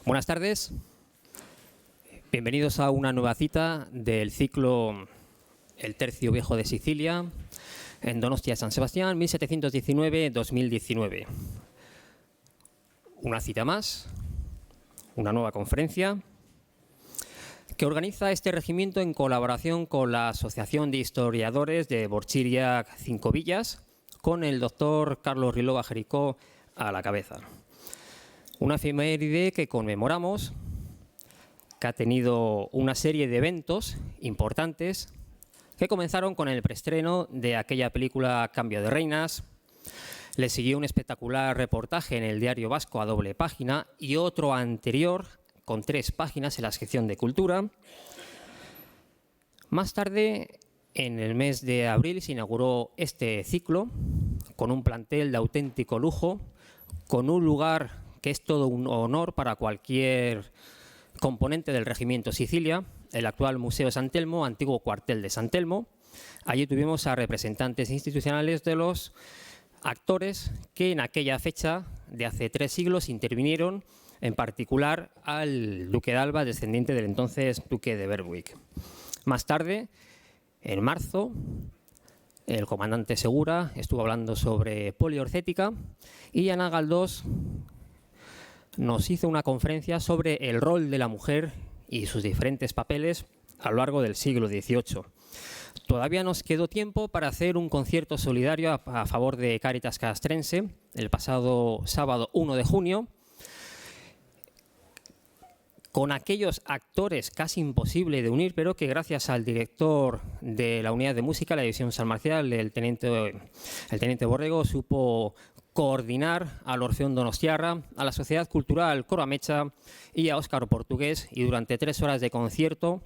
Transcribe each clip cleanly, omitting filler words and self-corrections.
Buenas tardes, bienvenidos a una nueva cita del ciclo El Tercio Viejo de Sicilia en Donostia San Sebastián 1719-2019. Una cita más, una nueva conferencia que organiza este regimiento en colaboración con la Asociación de Historiadores de Borchiriac Cinco Villas, con el doctor Carlos Rilova Jericó a la cabeza. Una efeméride que conmemoramos, que ha tenido una serie de eventos importantes que comenzaron con el preestreno de aquella película Cambio de Reinas. Le siguió un espectacular reportaje en el Diario Vasco a doble página y otro anterior con 3 páginas en la sección de Cultura. Más tarde, en el mes de abril, se inauguró este ciclo con un plantel de auténtico lujo, con un lugar que es todo un honor para cualquier componente del Regimiento Sicilia, el actual Museo San Telmo, antiguo cuartel de San Telmo. Allí tuvimos a representantes institucionales de los actores que en aquella fecha de hace 3 siglos intervinieron, en particular al duque de Alba, descendiente del entonces duque de Berwick. Más tarde, en marzo, el comandante Segura estuvo hablando sobre poliorcética y Ana Galdós nos hizo una conferencia sobre el rol de la mujer y sus diferentes papeles a lo largo del siglo XVIII. Todavía nos quedó tiempo para hacer un concierto solidario a favor de Cáritas Castrense el pasado sábado 1 de junio, con aquellos actores casi imposible de unir, pero que gracias al director de la unidad de música, la división San Marcial, el teniente Borrego, supo coordinar al Orfeón Donostiarra, a la Sociedad Cultural Coro Amecha y a Óscar Portugués, y durante 3 horas de concierto,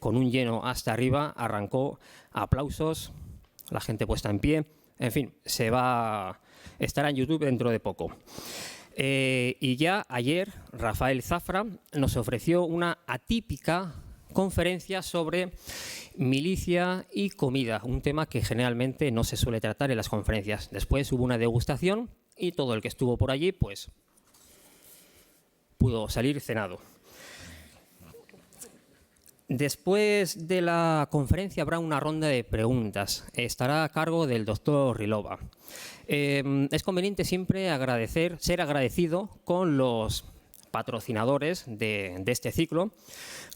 con un lleno hasta arriba, arrancó aplausos, la gente puesta en pie, en fin, estará en YouTube dentro de poco. Y ya ayer Rafael Zafra nos ofreció una atípica conferencia sobre milicia y comida, un tema que generalmente no se suele tratar en las conferencias. Después hubo una degustación y todo el que estuvo por allí pues pudo salir cenado. Después de la conferencia habrá una ronda de preguntas. Estará a cargo del doctor Rilova. Es conveniente siempre ser agradecido con los patrocinadores de este ciclo,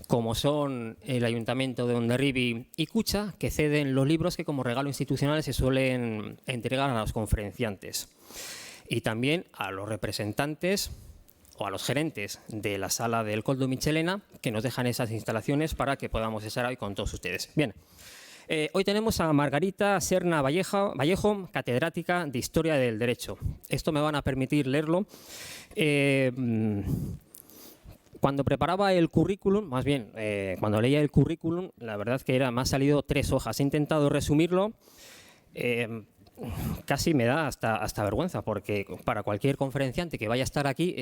como son el Ayuntamiento de Hondarribia y Cucha, que ceden los libros que como regalo institucional se suelen entregar a los conferenciantes. Y también a los representantes o a los gerentes de la sala del Coldo Michelena, que nos dejan esas instalaciones para que podamos estar hoy con todos ustedes. Bien, hoy tenemos a Margarita Serna Vallejo, catedrática de Historia del Derecho. Esto me van a permitir leerlo. Cuando preparaba el currículum, más bien, cuando leía el currículum, la verdad que me han salido 3 hojas. He intentado resumirlo. Casi me da hasta vergüenza, porque para cualquier conferenciante que vaya a estar aquí,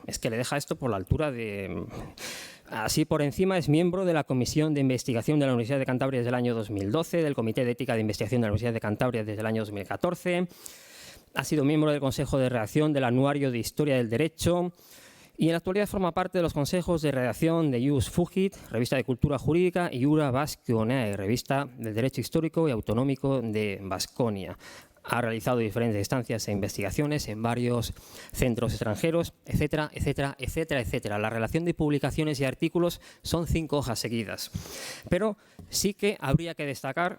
es que le deja esto por la altura de... Así por encima, es miembro de la Comisión de Investigación de la Universidad de Cantabria desde el año 2012, del Comité de Ética de Investigación de la Universidad de Cantabria desde el año 2014, ha sido miembro del Consejo de Redacción del Anuario de Historia del Derecho y en la actualidad forma parte de los consejos de redacción de Ius Fugit, Revista de Cultura Jurídica, y Iura Baskonia, Revista del Derecho Histórico y Autonómico de Baskonia. Ha realizado diferentes estancias e investigaciones en varios centros extranjeros, etcétera, etcétera, etcétera, etcétera. La relación de publicaciones y artículos son 5 hojas seguidas. Pero sí que habría que destacar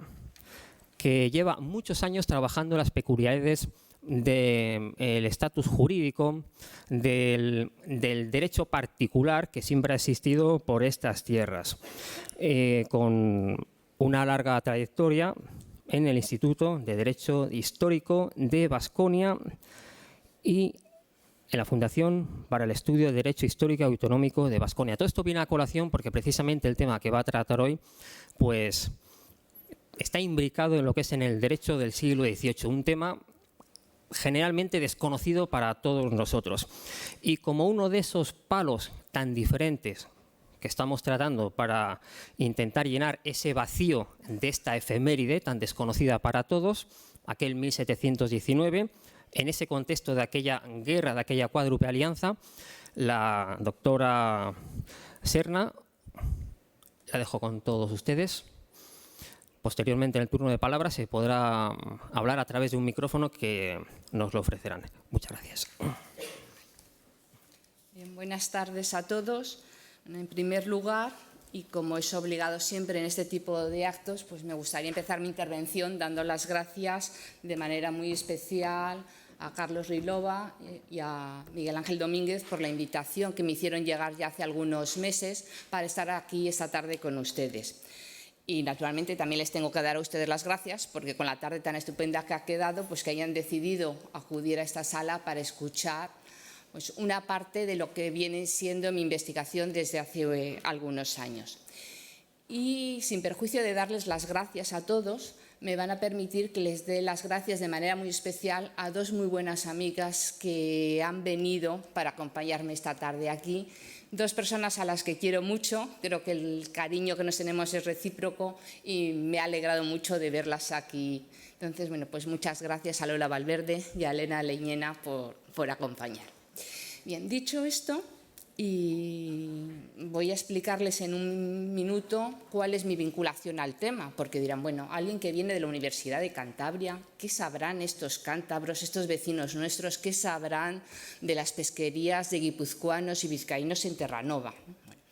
que lleva muchos años trabajando en las peculiaridades del estatus jurídico, del derecho particular que siempre ha existido por estas tierras, con una larga trayectoria en el Instituto de Derecho Histórico de Baskonia y en la Fundación para el Estudio de Derecho Histórico y Autonómico de Baskonia. Todo esto viene a colación porque precisamente el tema que va a tratar hoy pues está imbricado en lo que es en el derecho del siglo XVIII, un tema generalmente desconocido para todos nosotros. Y como uno de esos palos tan diferentes que estamos tratando para intentar llenar ese vacío de esta efeméride tan desconocida para todos, aquel 1719, en ese contexto de aquella guerra, de aquella cuádruple alianza, La doctora Serna, la dejo con todos ustedes. Posteriormente, en el turno de palabra, se podrá hablar a través de un micrófono que nos lo ofrecerán. Muchas gracias. Bien, buenas tardes a todos. En primer lugar, y como es obligado siempre en este tipo de actos, pues me gustaría empezar mi intervención dando las gracias de manera muy especial a Carlos Rilova y a Miguel Ángel Domínguez por la invitación que me hicieron llegar ya hace algunos meses para estar aquí esta tarde con ustedes. Y naturalmente también les tengo que dar a ustedes las gracias porque con la tarde tan estupenda que ha quedado, pues que hayan decidido acudir a esta sala para escuchar pues una parte de lo que viene siendo mi investigación desde hace algunos años. Y sin perjuicio de darles las gracias a todos, me van a permitir que les dé las gracias de manera muy especial a dos muy buenas amigas que han venido para acompañarme esta tarde aquí. Dos personas a las que quiero mucho, creo que el cariño que nos tenemos es recíproco y me ha alegrado mucho de verlas aquí. Entonces, bueno, pues muchas gracias a Lola Valverde y a Elena Leñena por acompañar. Bien, dicho esto, y voy a explicarles en un minuto cuál es mi vinculación al tema, porque dirán, bueno, alguien que viene de la Universidad de Cantabria, ¿qué sabrán estos cántabros, estos vecinos nuestros, qué sabrán de las pesquerías de guipuzcoanos y vizcaínos en Terranova? Bueno,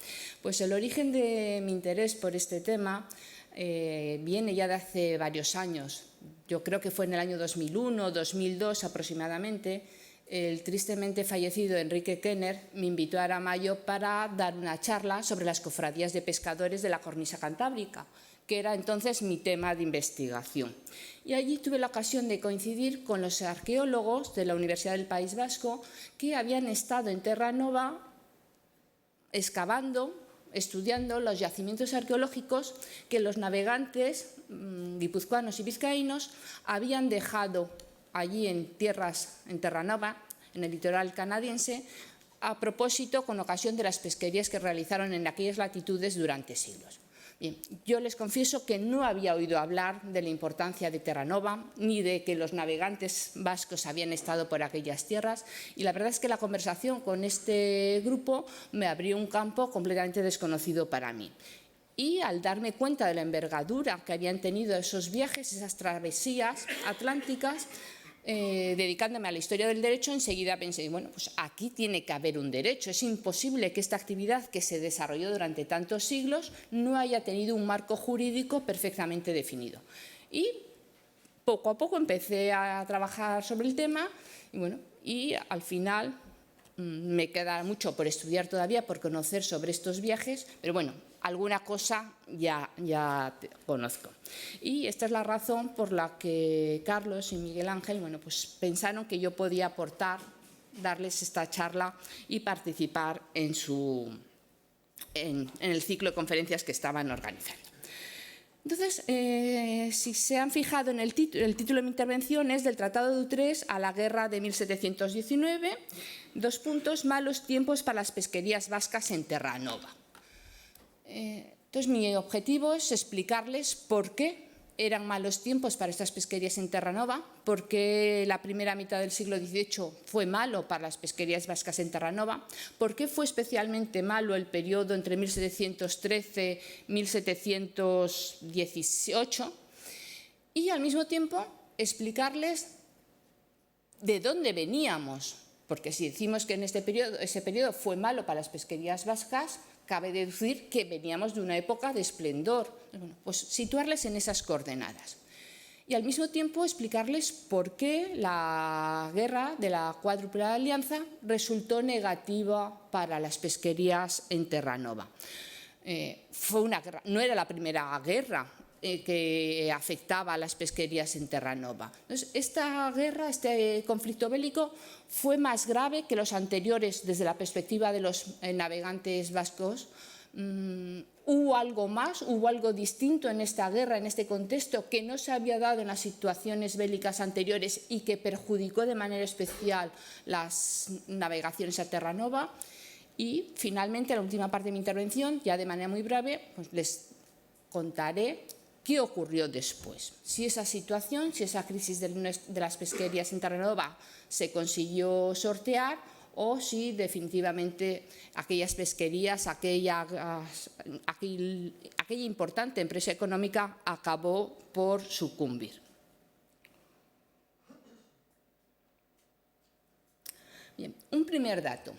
pues el origen de mi interés por este tema viene ya de hace varios años. Yo creo que fue en el año 2001 2002 aproximadamente. El tristemente fallecido Enrique Kenner me invitó a Aramayo para dar una charla sobre las cofradías de pescadores de la cornisa cantábrica, que era entonces mi tema de investigación. Y allí tuve la ocasión de coincidir con los arqueólogos de la Universidad del País Vasco que habían estado en Terranova excavando, estudiando los yacimientos arqueológicos que los navegantes guipuzcoanos y vizcaínos habían dejado allí en tierras, en Terranova, en el litoral canadiense, a propósito con ocasión de las pesquerías que realizaron en aquellas latitudes durante siglos. Bien, yo les confieso que no había oído hablar de la importancia de Terranova ni de que los navegantes vascos habían estado por aquellas tierras y la verdad es que la conversación con este grupo me abrió un campo completamente desconocido para mí. Y al darme cuenta de la envergadura que habían tenido esos viajes, esas travesías atlánticas, dedicándome a la historia del derecho, enseguida pensé, bueno, pues aquí tiene que haber un derecho. Es imposible que esta actividad que se desarrolló durante tantos siglos no haya tenido un marco jurídico perfectamente definido. Y poco a poco empecé a trabajar sobre el tema y, bueno, y al final me queda mucho por estudiar todavía, por conocer sobre estos viajes, pero bueno, alguna cosa ya conozco. Y esta es la razón por la que Carlos y Miguel Ángel, bueno, pues pensaron que yo podía aportar, darles esta charla y participar en el ciclo de conferencias que estaban organizando. Entonces, si se han fijado en el título de mi intervención es del Tratado de Utrecht a la guerra de 1719, dos puntos, malos tiempos para las pesquerías vascas en Terranova. Entonces, mi objetivo es explicarles por qué eran malos tiempos para estas pesquerías en Terranova, por qué la primera mitad del siglo XVIII fue malo para las pesquerías vascas en Terranova, por qué fue especialmente malo el periodo entre 1713 y 1718 y al mismo tiempo explicarles de dónde veníamos, porque si decimos que en ese periodo fue malo para las pesquerías vascas, cabe deducir que veníamos de una época de esplendor. Bueno, pues situarles en esas coordenadas. Y al mismo tiempo explicarles por qué la guerra de la Cuádruple Alianza resultó negativa para las pesquerías en Terranova. Fue una guerra, no era la primera guerra que afectaba a las pesquerías en Terranova. Entonces, esta guerra, este conflicto bélico, fue más grave que los anteriores desde la perspectiva de los navegantes vascos. Hubo algo más, hubo algo distinto en esta guerra, en este contexto, que no se había dado en las situaciones bélicas anteriores y que perjudicó de manera especial las navegaciones a Terranova. Y finalmente, la última parte de mi intervención, ya de manera muy breve, pues les contaré qué ocurrió después. Si esa situación, si esa crisis de las pesquerías en Terranova se consiguió sortear o si definitivamente aquellas pesquerías, aquella importante empresa económica acabó por sucumbir. Bien, un primer dato,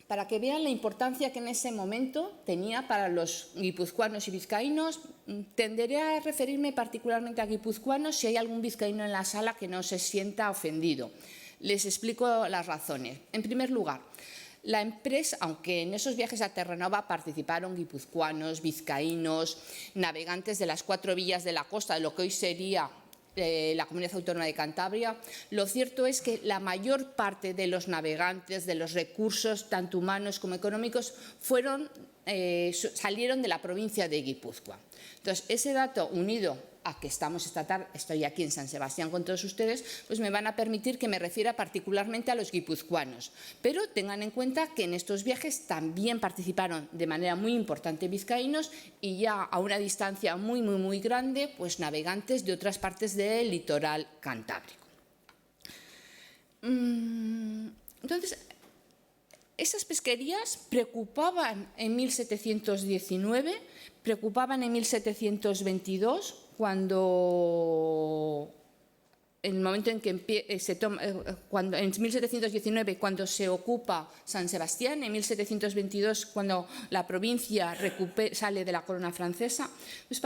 para que vean la importancia que en ese momento tenía para los guipuzcoanos y vizcaínos. Tenderé a referirme particularmente a guipuzcoanos si hay algún vizcaíno en la sala que no se sienta ofendido. Les explico las razones. En primer lugar, la empresa, aunque en esos viajes a Terranova participaron guipuzcoanos, vizcaínos, navegantes de las 4 villas de la costa, de lo que hoy sería la Comunidad Autónoma de Cantabria, lo cierto es que la mayor parte de los navegantes, de los recursos, tanto humanos como económicos, salieron de la provincia de Guipúzcoa. Entonces, ese dato unido a que estoy aquí en San Sebastián con todos ustedes, pues me van a permitir que me refiera particularmente a los guipuzcoanos. Pero tengan en cuenta que en estos viajes también participaron de manera muy importante vizcaínos y ya a una distancia muy grande, pues navegantes de otras partes del litoral cantábrico. Entonces, esas pesquerías preocupaban en 1719, preocupaban en 1722, cuando en el momento en que en 1719, cuando se ocupa San Sebastián, en 1722, cuando la provincia sale de la corona francesa. Pues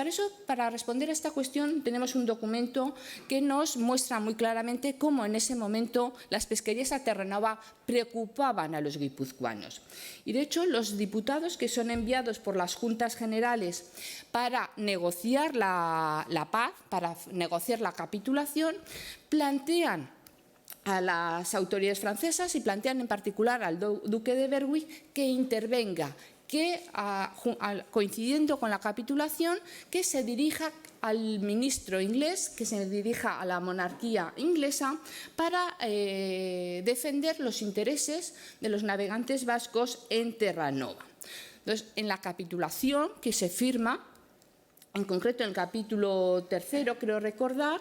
para responder a esta cuestión, tenemos un documento que nos muestra muy claramente cómo en ese momento las pesquerías a Terranova preocupaban a los guipuzcoanos. Y de hecho, los diputados que son enviados por las Juntas Generales para negociar la paz, para negociar la capitulación, plantean a las autoridades francesas y plantean en particular al duque de Berwick que intervenga, que coincidiendo con la capitulación, que se dirija al ministro inglés, que se dirija a la monarquía inglesa para defender los intereses de los navegantes vascos en Terranova. Entonces, en la capitulación que se firma, en concreto en el capítulo 3, creo recordar,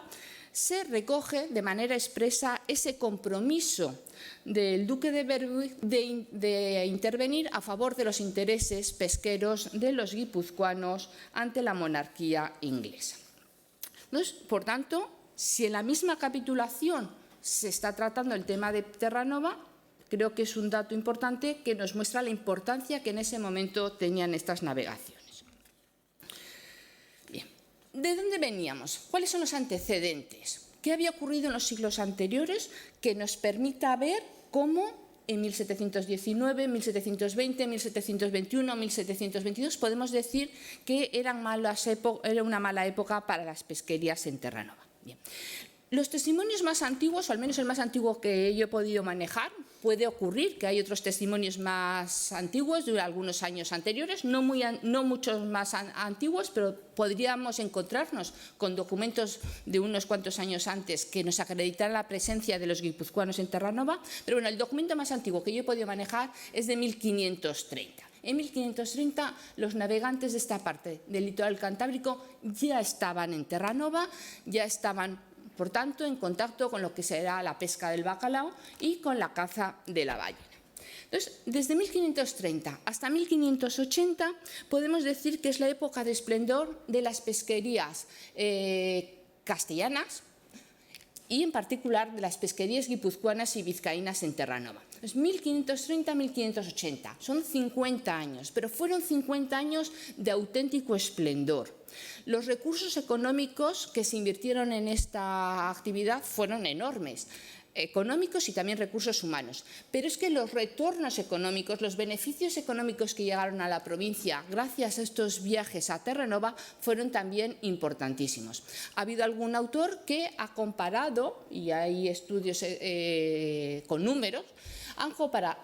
se recoge de manera expresa ese compromiso del duque de Berwick de intervenir a favor de los intereses pesqueros de los guipuzcoanos ante la monarquía inglesa. Entonces, por tanto, si en la misma capitulación se está tratando el tema de Terranova, creo que es un dato importante que nos muestra la importancia que en ese momento tenían estas navegaciones. ¿De dónde veníamos? ¿Cuáles son los antecedentes? ¿Qué había ocurrido en los siglos anteriores que nos permita ver cómo en 1719, 1720, 1721, 1722 podemos decir que era una mala época para las pesquerías en Terranova? Bien. Los testimonios más antiguos, o al menos el más antiguo que yo he podido manejar, puede ocurrir que hay otros testimonios más antiguos de algunos años anteriores, no muchos más antiguos, pero podríamos encontrarnos con documentos de unos cuantos años antes que nos acreditaran la presencia de los guipuzcoanos en Terranova. Pero bueno, el documento más antiguo que yo he podido manejar es de 1530. En 1530 los navegantes de esta parte del litoral cantábrico ya estaban en Terranova, ya estaban, por tanto, en contacto con lo que será la pesca del bacalao y con la caza de la ballena. Entonces, desde 1530 hasta 1580 podemos decir que es la época de esplendor de las pesquerías castellanas y en particular de las pesquerías guipuzcoanas y vizcaínas en Terranova. Es 1530-1580, son 50 años, pero fueron 50 años de auténtico esplendor. Los recursos económicos que se invirtieron en esta actividad fueron enormes, económicos y también recursos humanos. Pero es que los retornos económicos, los beneficios económicos que llegaron a la provincia gracias a estos viajes a Terranova fueron también importantísimos. Ha habido algún autor que ha comparado, y hay estudios con números, han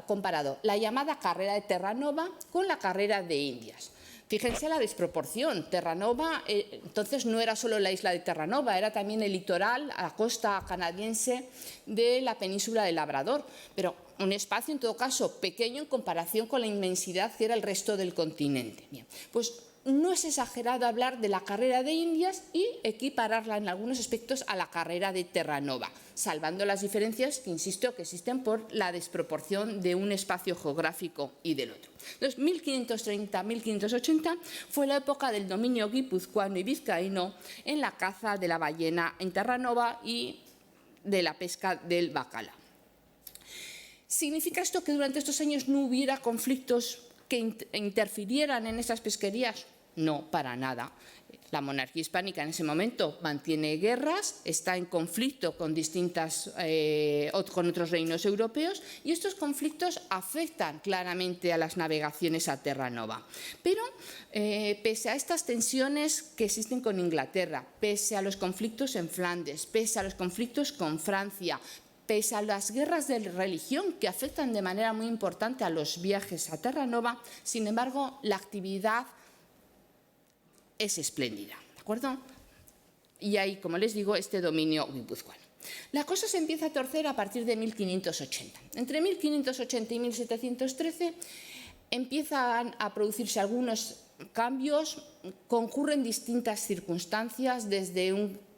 comparado la llamada carrera de Terranova con la carrera de Indias. Fíjense la desproporción. Terranova, entonces, no era solo la isla de Terranova, era también el litoral, la costa canadiense de la península de Labrador, pero un espacio, en todo caso, pequeño en comparación con la inmensidad que era el resto del continente. Bien, pues no es exagerado hablar de la carrera de Indias y equipararla en algunos aspectos a la carrera de Terranova, salvando las diferencias que, insisto, que existen por la desproporción de un espacio geográfico y del otro. Entonces, 1530-1580 fue la época del dominio guipuzcoano y vizcaíno en la caza de la ballena en Terranova y de la pesca del bacalao. ¿Significa esto que durante estos años no hubiera conflictos que interfirieran en esas pesquerías? No, para nada. La monarquía hispánica en ese momento mantiene guerras, está en conflicto con con otros reinos europeos y estos conflictos afectan claramente a las navegaciones a Terranova. Pero pese a estas tensiones que existen con Inglaterra, pese a los conflictos en Flandes, pese a los conflictos con Francia, pese a las guerras de religión que afectan de manera muy importante a los viajes a Terranova, sin embargo, la actividad es espléndida, ¿de acuerdo? Y hay, como les digo, este dominio guipuzcoano. La cosa se empieza a torcer a partir de 1580. Entre 1580 y 1713 empiezan a producirse algunos cambios, concurren distintas circunstancias, desde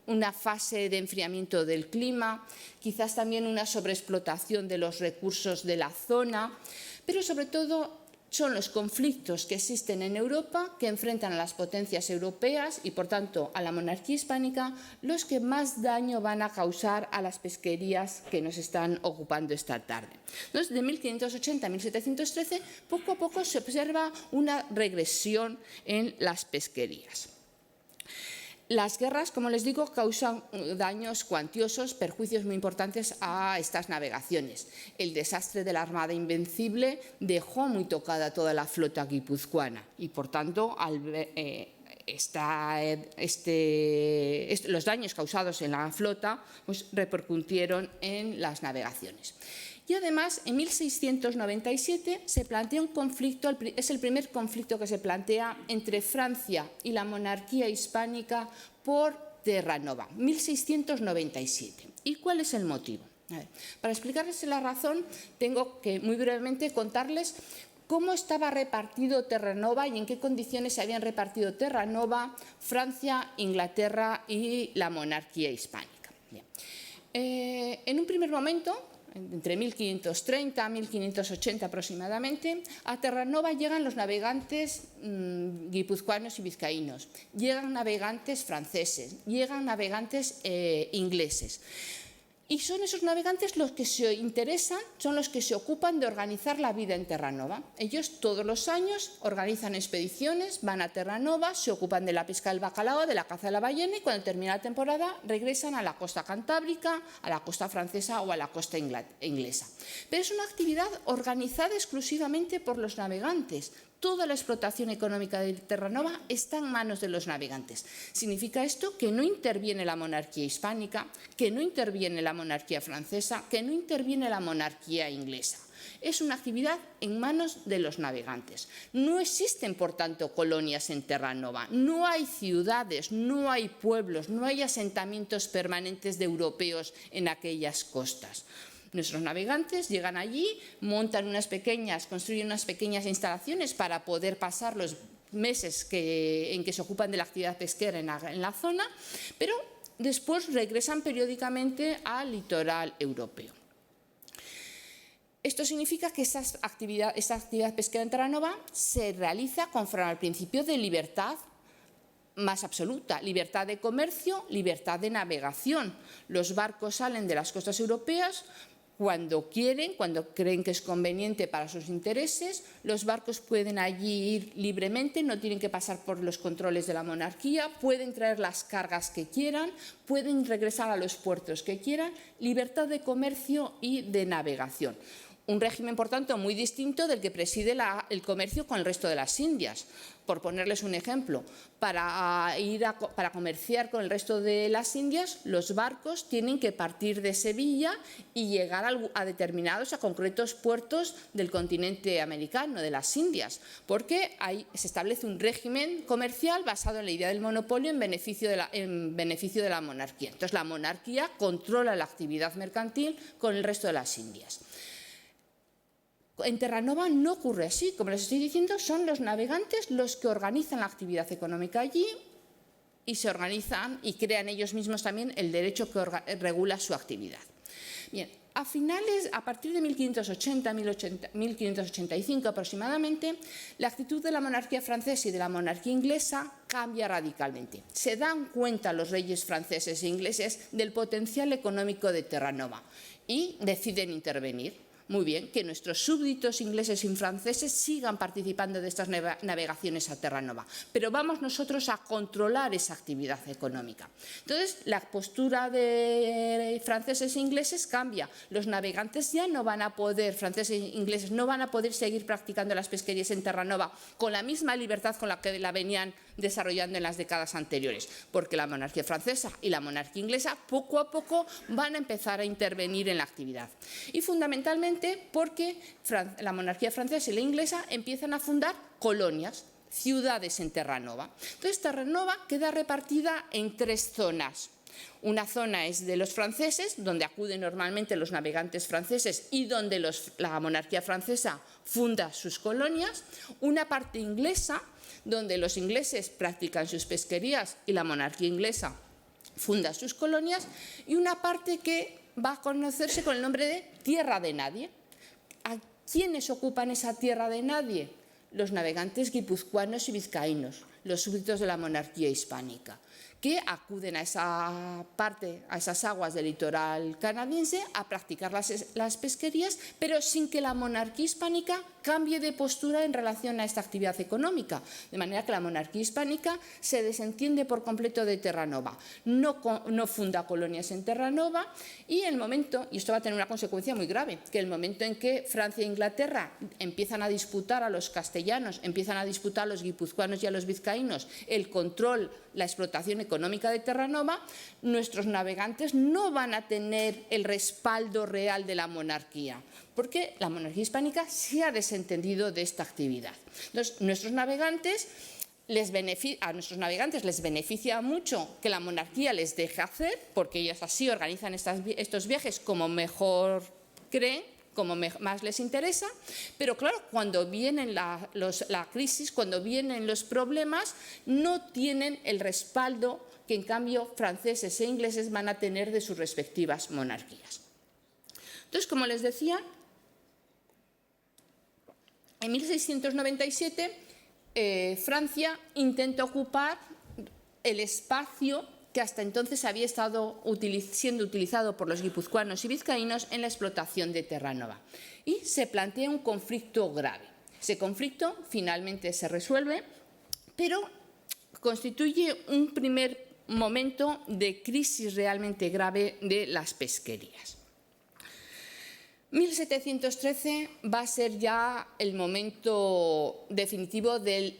una fase de enfriamiento del clima, quizás también una sobreexplotación de los recursos de la zona, pero sobre todo son los conflictos que existen en Europa, que enfrentan a las potencias europeas y, por tanto, a la monarquía hispánica, los que más daño van a causar a las pesquerías que nos están ocupando esta tarde. Entonces, de 1580 a 1713, poco a poco se observa una regresión en las pesquerías. Las guerras, como les digo, causan daños cuantiosos, perjuicios muy importantes a estas navegaciones. El desastre de la Armada Invencible dejó muy tocada toda la flota guipuzcoana y, por tanto, los daños causados en la flota pues, repercutieron en las navegaciones. Y además, en 1697 se plantea un conflicto, es el primer conflicto que se plantea entre Francia y la monarquía hispánica por Terranova, 1697. ¿Y cuál es el motivo? Para explicarles la razón, tengo que muy brevemente contarles cómo estaba repartido Terranova y en qué condiciones se habían repartido Terranova, Francia, Inglaterra y la monarquía hispánica. Bien. En un primer momento, entre 1530 y 1580 aproximadamente, a Terranova llegan los navegantes guipuzcoanos y vizcaínos, llegan navegantes franceses, llegan navegantes ingleses. Y son esos navegantes los que se interesan, son los que se ocupan de organizar la vida en Terranova. Ellos todos los años organizan expediciones, van a Terranova, se ocupan de la pesca del bacalao, de la caza de la ballena y cuando termina la temporada regresan a la costa cantábrica, a la costa francesa o a la costa inglesa. Pero es una actividad organizada exclusivamente por los navegantes. Toda la explotación económica de Terranova está en manos de los navegantes. ¿Significa esto que no interviene la monarquía hispánica, que no interviene la monarquía francesa, que no interviene la monarquía inglesa? Es una actividad en manos de los navegantes. No existen, por tanto, colonias en Terranova, no hay ciudades, no hay pueblos, no hay asentamientos permanentes de europeos en aquellas costas. Nuestros navegantes llegan allí, construyen unas pequeñas instalaciones para poder pasar los meses en que se ocupan de la actividad pesquera en la zona, pero después regresan periódicamente al litoral europeo. Esto significa que esta actividad pesquera en Terranova se realiza conforme al principio de libertad más absoluta, libertad de comercio, libertad de navegación. Los barcos salen de las costas europeas cuando quieren, cuando creen que es conveniente para sus intereses. Los barcos pueden allí ir libremente, no tienen que pasar por los controles de la monarquía, pueden traer las cargas que quieran, pueden regresar a los puertos que quieran, libertad de comercio y de navegación. Un régimen, por tanto, muy distinto del que preside el comercio con el resto de las Indias. Por ponerles un ejemplo, para comerciar con el resto de las Indias, los barcos tienen que partir de Sevilla y llegar a concretos puertos del continente americano, de las Indias, porque ahí se establece un régimen comercial basado en la idea del monopolio en beneficio de la monarquía. Entonces, la monarquía controla la actividad mercantil con el resto de las Indias. En Terranova no ocurre así. Como les estoy diciendo, son los navegantes los que organizan la actividad económica allí y se organizan y crean ellos mismos también el derecho que regula su actividad. Bien, a partir de 1580-1585 aproximadamente, la actitud de la monarquía francesa y de la monarquía inglesa cambia radicalmente. Se dan cuenta los reyes franceses e ingleses del potencial económico de Terranova y deciden intervenir. Muy bien, que nuestros súbditos ingleses y franceses sigan participando de estas navegaciones a Terranova, pero vamos nosotros a controlar esa actividad económica. Entonces, la postura de franceses e ingleses cambia. Los navegantes ya no van a poder, franceses e ingleses, no van a poder seguir practicando las pesquerías en Terranova con la misma libertad con la que la venían desarrollando en las décadas anteriores, porque la monarquía francesa y la monarquía inglesa poco a poco van a empezar a intervenir en la actividad. Y fundamentalmente porque la monarquía francesa y la inglesa empiezan a fundar colonias, ciudades en Terranova. Entonces, Terranova queda repartida en 3 zonas. Una zona es de los franceses, donde acuden normalmente los navegantes franceses y donde la monarquía francesa funda sus colonias. Una parte inglesa, donde los ingleses practican sus pesquerías y la monarquía inglesa funda sus colonias. Y una parte que va a conocerse con el nombre de Tierra de Nadie. ¿A quiénes ocupan esa Tierra de Nadie? Los navegantes guipuzcoanos y vizcaínos, los súbditos de la monarquía hispánica, que acuden a esa parte, a esas aguas del litoral canadiense a practicar las pesquerías, pero sin que la monarquía hispánica cambie de postura en relación a esta actividad económica. De manera que la monarquía hispánica se desentiende por completo de Terranova, no funda colonias en Terranova y esto va a tener una consecuencia muy grave, que el momento en que Francia e Inglaterra empiezan a disputar a los castellanos, empiezan a disputar a los guipuzcoanos y a los vizcaínos el control, la explotación económica de Terranova, nuestros navegantes no van a tener el respaldo real de la monarquía, porque la monarquía hispánica se ha desentendido de esta actividad. Entonces, a nuestros navegantes les beneficia mucho que la monarquía les deje hacer, porque ellos así organizan estos viajes como mejor creen, como más les interesa, pero claro, cuando vienen la crisis, cuando vienen los problemas, no tienen el respaldo que en cambio franceses e ingleses van a tener de sus respectivas monarquías. Entonces, como les decía, en 1697 Francia intenta ocupar el espacio que hasta entonces había estado siendo utilizado por los guipuzcoanos y vizcaínos en la explotación de Terranova. Y se plantea un conflicto grave. Ese conflicto finalmente se resuelve, pero constituye un primer momento de crisis realmente grave de las pesquerías. 1713 va a ser ya el momento definitivo de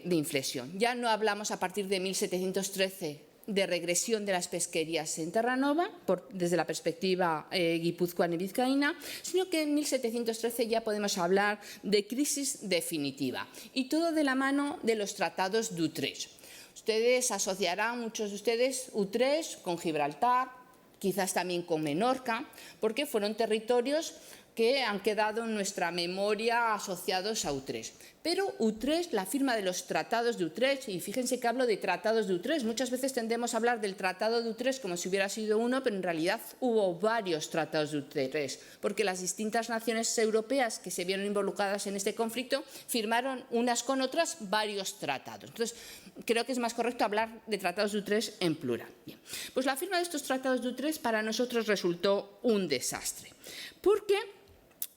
inflexión. Ya no hablamos a partir de 1713 de regresión de las pesquerías en Terranova, desde la perspectiva guipuzcoana y vizcaína, sino que en 1713 ya podemos hablar de crisis definitiva, y todo de la mano de los tratados de Utrecht. Ustedes asociarán, muchos de ustedes, Utrecht con Gibraltar, quizás también con Menorca, porque fueron territorios que han quedado en nuestra memoria asociados a Utrecht. Pero Utrecht, la firma de los tratados de Utrecht, y fíjense que hablo de tratados de Utrecht, muchas veces tendemos a hablar del tratado de Utrecht como si hubiera sido uno, pero en realidad hubo varios tratados de Utrecht, porque las distintas naciones europeas que se vieron involucradas en este conflicto firmaron unas con otras varios tratados. Entonces, creo que es más correcto hablar de tratados de Utrecht en plural. Bien, pues la firma de estos tratados de Utrecht para nosotros resultó un desastre, porque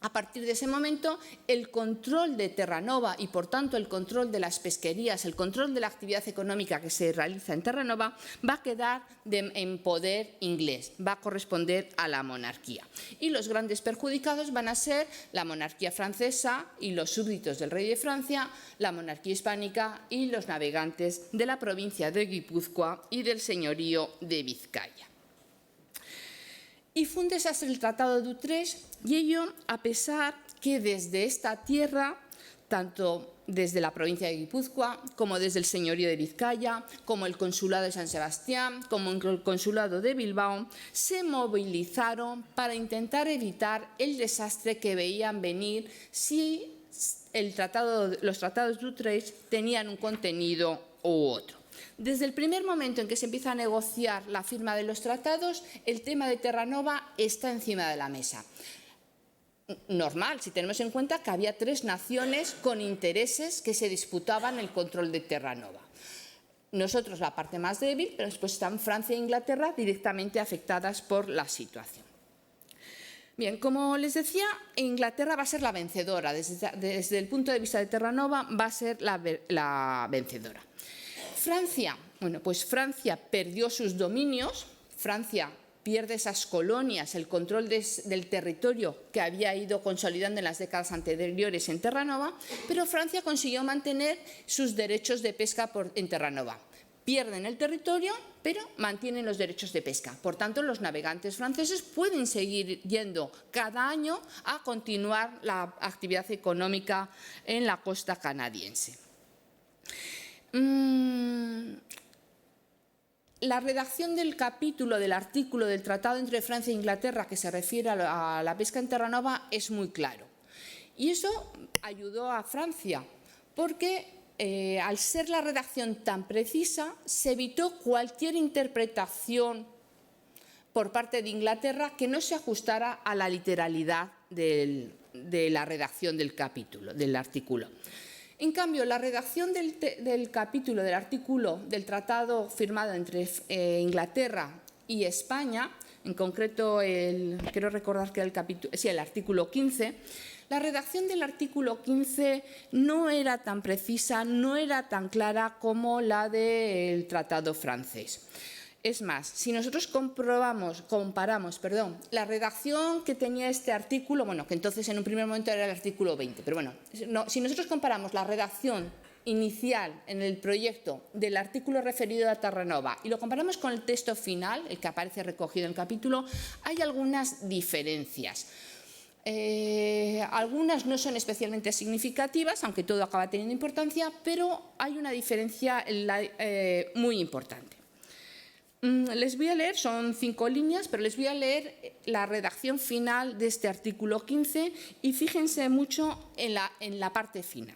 a partir de ese momento, el control de Terranova y, por tanto, el control de las pesquerías, el control de la actividad económica que se realiza en Terranova, va a quedar en poder inglés, va a corresponder a la monarquía. Y los grandes perjudicados van a ser la monarquía francesa y los súbditos del rey de Francia, la monarquía hispánica y los navegantes de la provincia de Guipúzcoa y del señorío de Vizcaya. Y fue un desastre el Tratado de Utrecht, y ello a pesar que desde esta tierra tanto desde la provincia de Guipúzcoa, como desde el señorío de Vizcaya, como el consulado de San Sebastián, como el consulado de Bilbao, se movilizaron para intentar evitar el desastre que veían venir si los tratados de Utrecht tenían un contenido u otro. Desde el primer momento en que se empieza a negociar la firma de los tratados, el tema de Terranova está encima de la mesa. Normal, si tenemos en cuenta que había 3 naciones con intereses que se disputaban el control de Terranova. Nosotros la parte más débil, pero después están Francia e Inglaterra directamente afectadas por la situación. Bien, como les decía, Inglaterra va a ser la vencedora. Desde el punto de vista de Terranova va a ser la vencedora. Francia, bueno, pues Francia perdió sus dominios. Francia pierde esas colonias, el control del territorio que había ido consolidando en las décadas anteriores en Terranova, pero Francia consiguió mantener sus derechos de pesca en Terranova. Pierden el territorio, pero mantienen los derechos de pesca. Por tanto, los navegantes franceses pueden seguir yendo cada año a continuar la actividad económica en la costa canadiense. La redacción del capítulo, del artículo del Tratado entre Francia e Inglaterra que se refiere a la pesca en Terranova es muy claro. Y eso ayudó a Francia porque al ser la redacción tan precisa se evitó cualquier interpretación por parte de Inglaterra que no se ajustara a la literalidad de la redacción del capítulo, del artículo. En cambio, la redacción del capítulo, del artículo del tratado firmado entre Inglaterra y España, en concreto, quiero recordar que era el artículo 15, la redacción del artículo 15 no era tan precisa, no era tan clara como la del tratado francés. Es más, si nosotros comparamos, la redacción que tenía este artículo, bueno, que entonces en un primer momento era el artículo 20, pero bueno, si nosotros comparamos la redacción inicial en el proyecto del artículo referido a Terranova y lo comparamos con el texto final, el que aparece recogido en el capítulo, hay algunas diferencias. Algunas no son especialmente significativas, aunque todo acaba teniendo importancia, pero hay una diferencia muy importante. Les voy a leer, son 5 líneas, pero les voy a leer la redacción final de este artículo 15 y fíjense mucho en la parte final.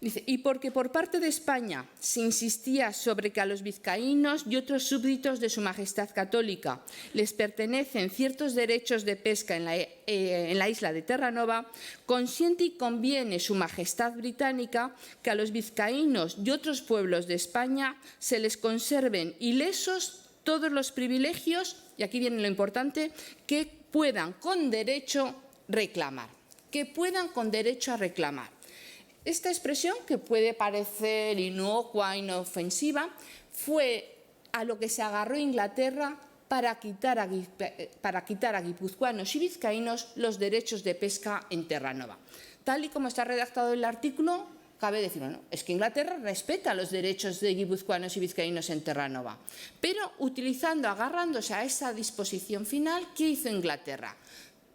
Dice, y porque por parte de España se insistía sobre que a los vizcaínos y otros súbditos de su Majestad Católica les pertenecen ciertos derechos de pesca en la isla de Terranova, consiente y conviene su Majestad Británica que a los vizcaínos y otros pueblos de España se les conserven ilesos todos los privilegios, y aquí viene lo importante, que puedan con derecho reclamar. Que puedan con derecho a reclamar. Esta expresión, que puede parecer inocua, inofensiva, fue a lo que se agarró Inglaterra para quitar a guipuzcoanos y vizcaínos los derechos de pesca en Terranova. Tal y como está redactado el artículo, cabe decir, bueno, es que Inglaterra respeta los derechos de guipuzcoanos y vizcaínos en Terranova, pero agarrándose a esa disposición final, ¿qué hizo Inglaterra?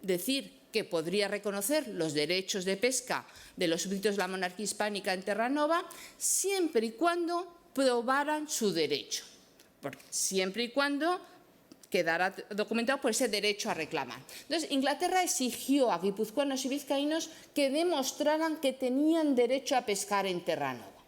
Decir que podría reconocer los derechos de pesca de los súbditos de la monarquía hispánica en Terranova siempre y cuando probaran su derecho, siempre y cuando quedara documentado por ese derecho a reclamar. Entonces, Inglaterra exigió a guipuzcoanos y vizcaínos que demostraran que tenían derecho a pescar en Terranova.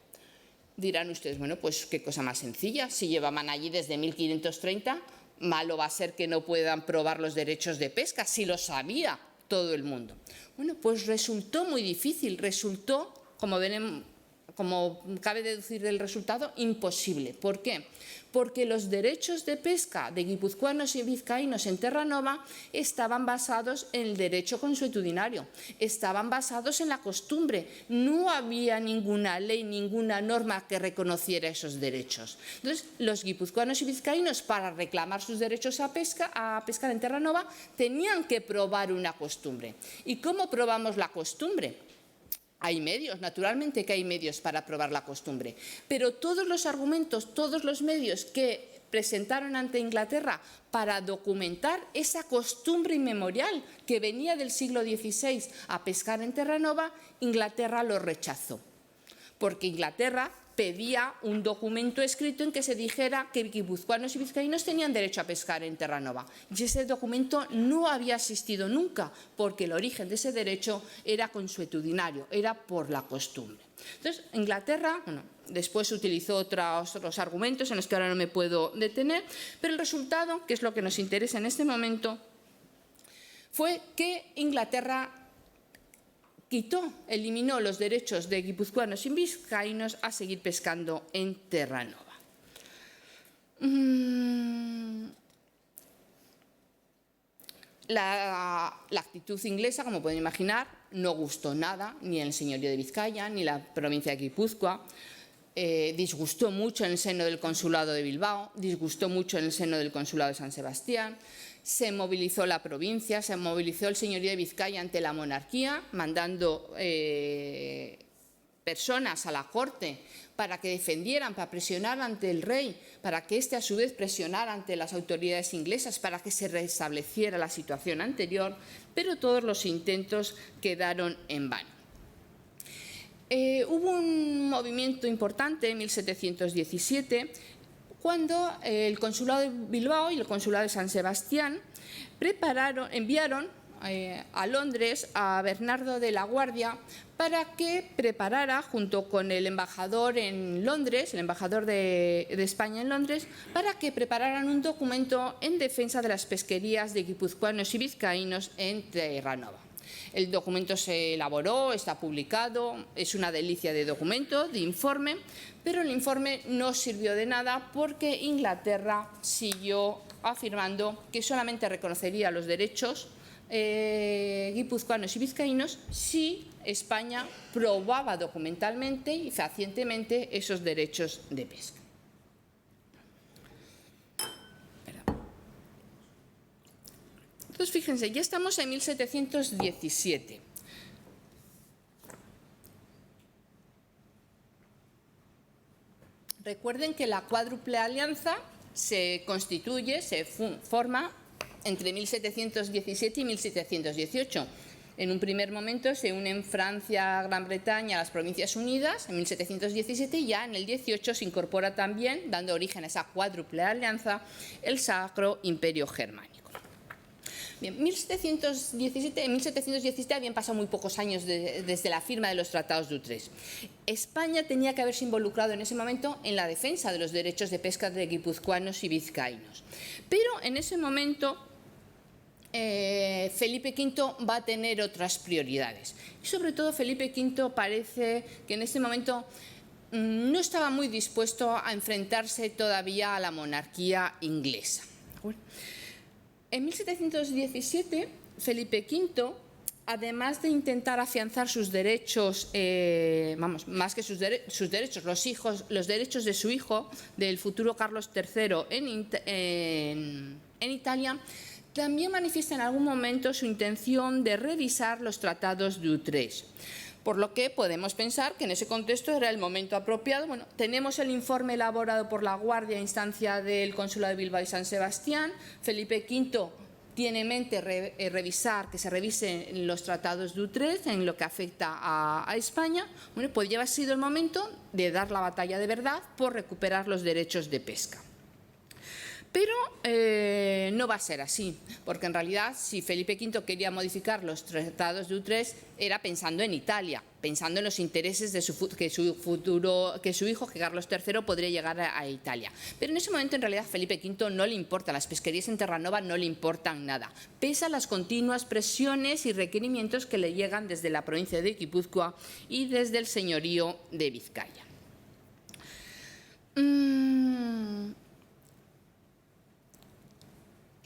Dirán ustedes, bueno, pues qué cosa más sencilla, si llevaban allí desde 1530, malo va a ser que no puedan probar los derechos de pesca, si lo sabía todo el mundo. Bueno, pues resultó muy difícil, resultó, como cabe deducir del resultado, imposible. ¿Por qué? Porque los derechos de pesca de guipuzcoanos y vizcaínos en Terranova estaban basados en el derecho consuetudinario, estaban basados en la costumbre. No había ninguna ley, ninguna norma que reconociera esos derechos. Entonces, los guipuzcoanos y vizcaínos, para reclamar sus derechos a pescar en Terranova, tenían que probar una costumbre. ¿Y cómo probamos la costumbre? Hay medios, naturalmente que hay medios para probar la costumbre, pero todos los argumentos, todos los medios que presentaron ante Inglaterra para documentar esa costumbre inmemorial que venía del siglo XVI a pescar en Terranova, Inglaterra lo rechazó, porque Inglaterra pedía un documento escrito en que se dijera que guipuzcoanos y vizcaínos tenían derecho a pescar en Terranova. Y ese documento no había existido nunca, porque el origen de ese derecho era consuetudinario, era por la costumbre. Entonces, Inglaterra, bueno, después utilizó otros argumentos en los que ahora no me puedo detener, pero el resultado, que es lo que nos interesa en este momento, fue que Inglaterra eliminó los derechos de guipuzcoanos y vizcaínos a seguir pescando en Terranova. La actitud inglesa, como pueden imaginar, no gustó nada, ni en el señorío de Vizcaya, ni en la provincia de Guipúzcoa. Disgustó mucho en el seno del consulado de Bilbao, disgustó mucho en el seno del consulado de San Sebastián. Se movilizó la provincia, se movilizó el señorío de Vizcaya ante la monarquía, mandando personas a la corte para que defendieran, para presionar ante el rey, para que éste a su vez presionara ante las autoridades inglesas para que se restableciera la situación anterior, pero todos los intentos quedaron en vano. Hubo un movimiento importante en 1717 cuando el consulado de Bilbao y el consulado de San Sebastián enviaron a Londres a Bernardo de la Guardia para que preparara, junto con el embajador en Londres, el embajador de España en Londres, para que prepararan un documento en defensa de las pesquerías de guipuzcoanos y vizcaínos en Terranova. El documento se elaboró, está publicado, es una delicia de documento, de informe, pero el informe no sirvió de nada porque Inglaterra siguió afirmando que solamente reconocería los derechos guipuzcoanos y vizcaínos si España probaba documentalmente y fehacientemente esos derechos de pesca. Entonces, fíjense, ya estamos en 1717. Recuerden que la cuádruple alianza se constituye, se forma entre 1717 y 1718. En un primer momento se unen Francia, Gran Bretaña, las Provincias Unidas en 1717 y ya en el 18 se incorpora también, dando origen a esa cuádruple alianza, el Sacro Imperio Germánico. Bien, en 1717 habían pasado muy pocos años desde la firma de los tratados de Utrecht. España tenía que haberse involucrado en ese momento en la defensa de los derechos de pesca de guipuzcoanos y vizcaínos. Pero en ese momento Felipe V va a tener otras prioridades. Y sobre todo Felipe V parece que en ese momento no estaba muy dispuesto a enfrentarse todavía a la monarquía inglesa. En 1717, Felipe V, además de intentar afianzar sus derechos, más que sus derechos, los derechos de su hijo, del futuro Carlos III en Italia, también manifiesta en algún momento su intención de revisar los tratados de Utrecht. Por lo que podemos pensar que en ese contexto era el momento apropiado. Bueno, tenemos el informe elaborado por la Guardia a instancia del Consulado de Bilbao y San Sebastián. Felipe V tiene en mente que se revisen los tratados de Utrecht en lo que afecta a España. Bueno, pues ya ha sido el momento de dar la batalla de verdad por recuperar los derechos de pesca. Pero no va a ser así, porque en realidad si Felipe V quería modificar los tratados de Utrecht era pensando en Italia, pensando en los intereses de que su hijo, que Carlos III, podría llegar a Italia. Pero en ese momento en realidad Felipe V no le importa, las pesquerías en Terranova no le importan nada, pese a las continuas presiones y requerimientos que le llegan desde la provincia de Guipúzcoa y desde el señorío de Vizcaya.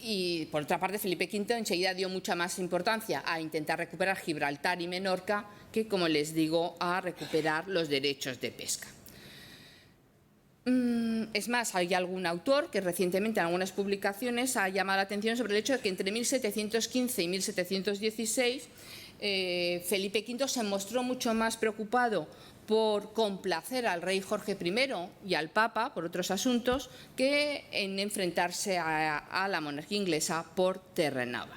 Y por otra parte, Felipe V enseguida dio mucha más importancia a intentar recuperar Gibraltar y Menorca que, como les digo, a recuperar los derechos de pesca. Es más, hay algún autor que recientemente en algunas publicaciones ha llamado la atención sobre el hecho de que entre 1715 y 1716 Felipe V se mostró mucho más preocupado por complacer al rey Jorge I y al Papa, por otros asuntos, que en enfrentarse a la monarquía inglesa por Terranova.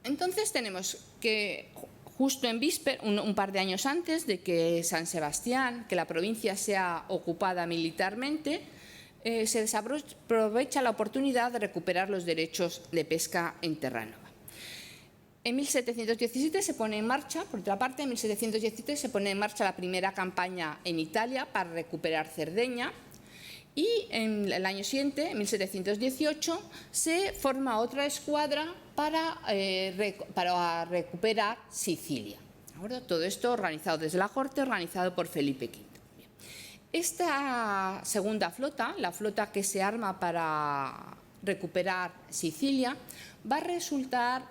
Entonces tenemos que justo en víspera, un par de años antes de que San Sebastián, que la provincia sea ocupada militarmente, se desaprovecha la oportunidad de recuperar los derechos de pesca en Terranova. En 1717 se pone en marcha, por otra parte, en 1717 se pone en marcha la primera campaña en Italia para recuperar Cerdeña, y en el año siguiente, en 1718, se forma otra escuadra para recuperar Sicilia. ¿De acuerdo? Todo esto organizado desde la corte, organizado por Felipe V. Bien. Esta segunda flota, la flota que se arma para recuperar Sicilia, va a resultar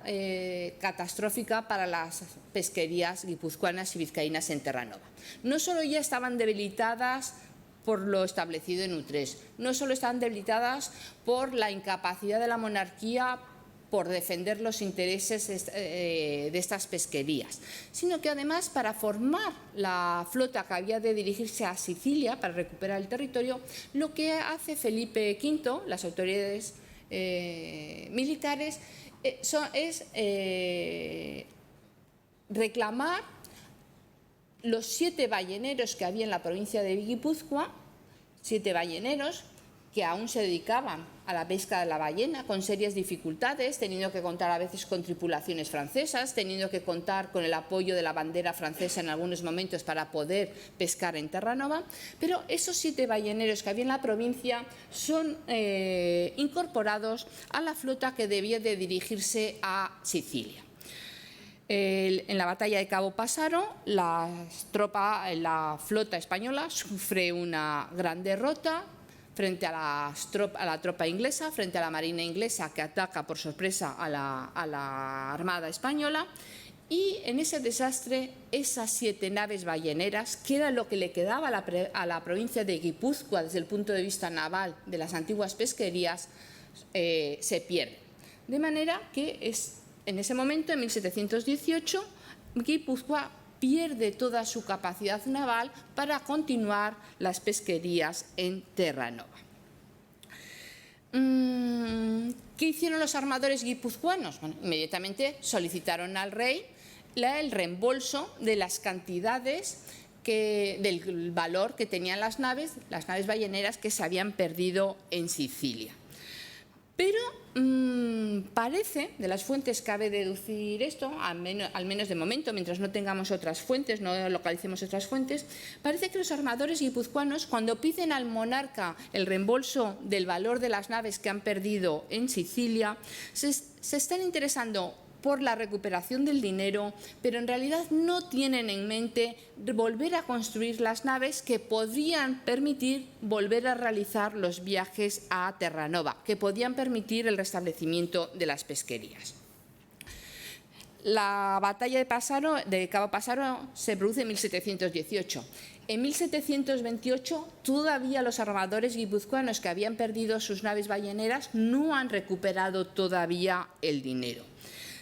catastrófica para las pesquerías guipuzcoanas y vizcaínas en Terranova. No solo ya estaban debilitadas por lo establecido en Utrecht, no solo estaban debilitadas por la incapacidad de la monarquía por defender los intereses de estas pesquerías, sino que además, para formar la flota que había de dirigirse a Sicilia para recuperar el territorio, lo que hace Felipe V, las autoridades militares, es reclamar los 7 balleneros que había en la provincia de Guipúzcoa, 7 balleneros que aún se dedicaban a la pesca de la ballena con serias dificultades, teniendo que contar a veces con tripulaciones francesas, teniendo que contar con el apoyo de la bandera francesa en algunos momentos para poder pescar en Terranova, pero esos 7 balleneros que había en la provincia son incorporados a la flota que debía de dirigirse a Sicilia. En la batalla de Cabo Passaro, la flota española sufre una gran derrota frente a la tropa inglesa, frente a la marina inglesa que ataca por sorpresa a la armada española, y en ese desastre esas 7 naves balleneras, que era lo que le quedaba a la provincia de Guipúzcoa desde el punto de vista naval de las antiguas pesquerías, se pierden. De manera que en ese momento, en 1718, Guipúzcoa pierde toda su capacidad naval para continuar las pesquerías en Terranova. ¿Qué hicieron los armadores guipuzcoanos? Bueno, inmediatamente solicitaron al rey el reembolso de las cantidades del valor que tenían las naves balleneras que se habían perdido en Sicilia. Pero parece, de las fuentes cabe deducir esto, al menos de momento, mientras no tengamos otras fuentes, no localicemos otras fuentes, parece que los armadores guipuzcoanos, cuando piden al monarca el reembolso del valor de las naves que han perdido en Sicilia, se están interesando por la recuperación del dinero, pero en realidad no tienen en mente volver a construir las naves que podrían permitir volver a realizar los viajes a Terranova, que podían permitir el restablecimiento de las pesquerías. La batalla de Cabo Passaro se produce en 1718. En 1728 todavía los armadores guipuzcoanos que habían perdido sus naves balleneras no han recuperado todavía el dinero.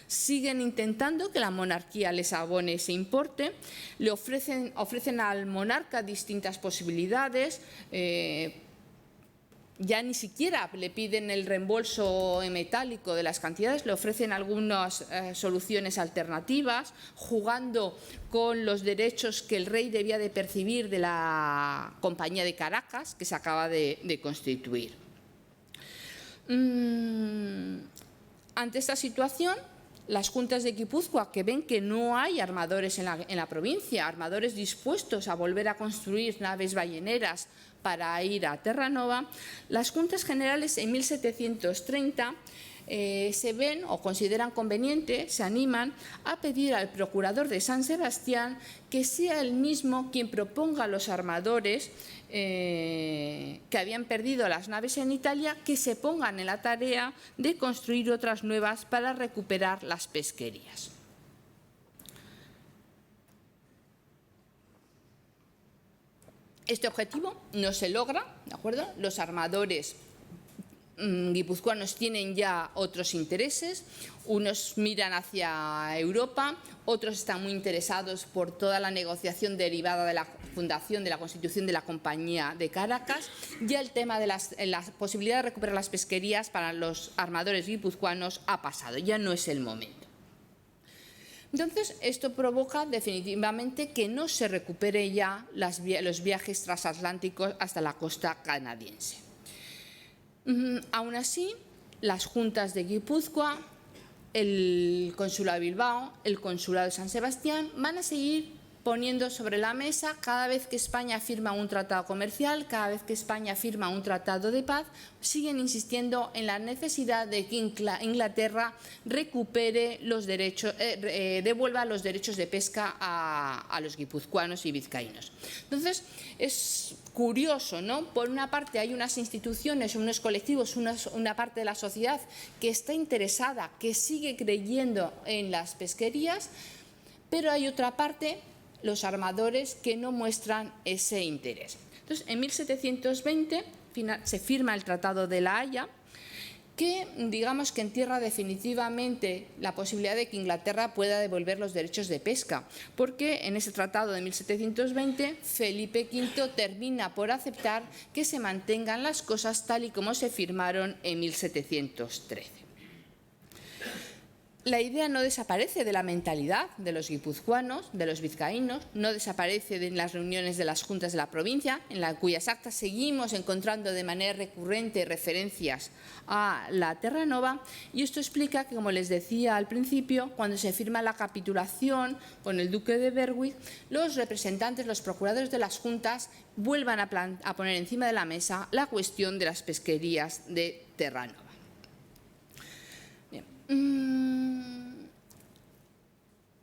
Siguen intentando que la monarquía les abone ese importe, le ofrecen al monarca distintas posibilidades, ya ni siquiera le piden el reembolso en metálico de las cantidades, le ofrecen algunas soluciones alternativas, jugando con los derechos que el rey debía de percibir de la Compañía de Caracas, que se acaba de constituir. Ante esta situación, las juntas de Guipúzcoa, que ven que no hay armadores en la provincia, armadores dispuestos a volver a construir naves balleneras para ir a Terranova, las juntas generales en 1730 se ven o consideran conveniente, se animan a pedir al procurador de San Sebastián que sea él mismo quien proponga a los armadores que habían perdido las naves en Italia que se pongan en la tarea de construir otras nuevas para recuperar las pesquerías. Este objetivo no se logra, ¿de acuerdo? Los armadores guipuzcoanos tienen ya otros intereses, unos miran hacia Europa, otros están muy interesados por toda la negociación derivada de la fundación, de la constitución de la Compañía de Caracas. Ya el tema de la posibilidad de recuperar las pesquerías para los armadores guipuzcoanos ha pasado, ya no es el momento. Entonces, esto provoca definitivamente que no se recupere ya los viajes transatlánticos hasta la costa canadiense. Aún así, las juntas de Guipúzcoa, el Consulado de Bilbao, el Consulado de San Sebastián van a seguir poniendo sobre la mesa cada vez que España firma un tratado comercial, cada vez que España firma un tratado de paz, siguen insistiendo en la necesidad de que Inglaterra recupere los derechos, devuelva los derechos de pesca a los guipuzcoanos y vizcaínos. Entonces, es curioso, ¿no? Por una parte hay unas instituciones, unos colectivos, una parte de la sociedad que está interesada, que sigue creyendo en las pesquerías, pero hay otra parte, los armadores, que no muestran ese interés. Entonces, en 1720 se firma el Tratado de La Haya, que digamos que entierra definitivamente la posibilidad de que Inglaterra pueda devolver los derechos de pesca, porque en ese tratado de 1720 Felipe V termina por aceptar que se mantengan las cosas tal y como se firmaron en 1713. La idea no desaparece de la mentalidad de los guipuzcoanos, de los vizcaínos, no desaparece de las reuniones de las juntas de la provincia, en cuyas actas seguimos encontrando de manera recurrente referencias a la Terra Nova, y esto explica que, como les decía al principio, cuando se firma la capitulación con el duque de Berwick, los representantes, los procuradores de las juntas vuelvan a poner encima de la mesa la cuestión de las pesquerías de Terra Nova.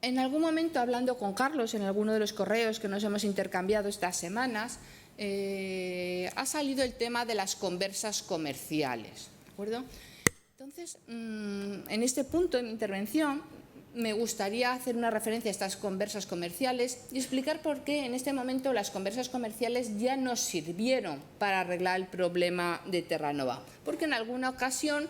En algún momento, hablando con Carlos en alguno de los correos que nos hemos intercambiado estas semanas, ha salido el tema de las conversas comerciales, ¿de acuerdo? Entonces, en este punto de mi intervención me gustaría hacer una referencia a estas conversas comerciales y explicar por qué en este momento las conversas comerciales ya no sirvieron para arreglar el problema de Terra Nova, porque en alguna ocasión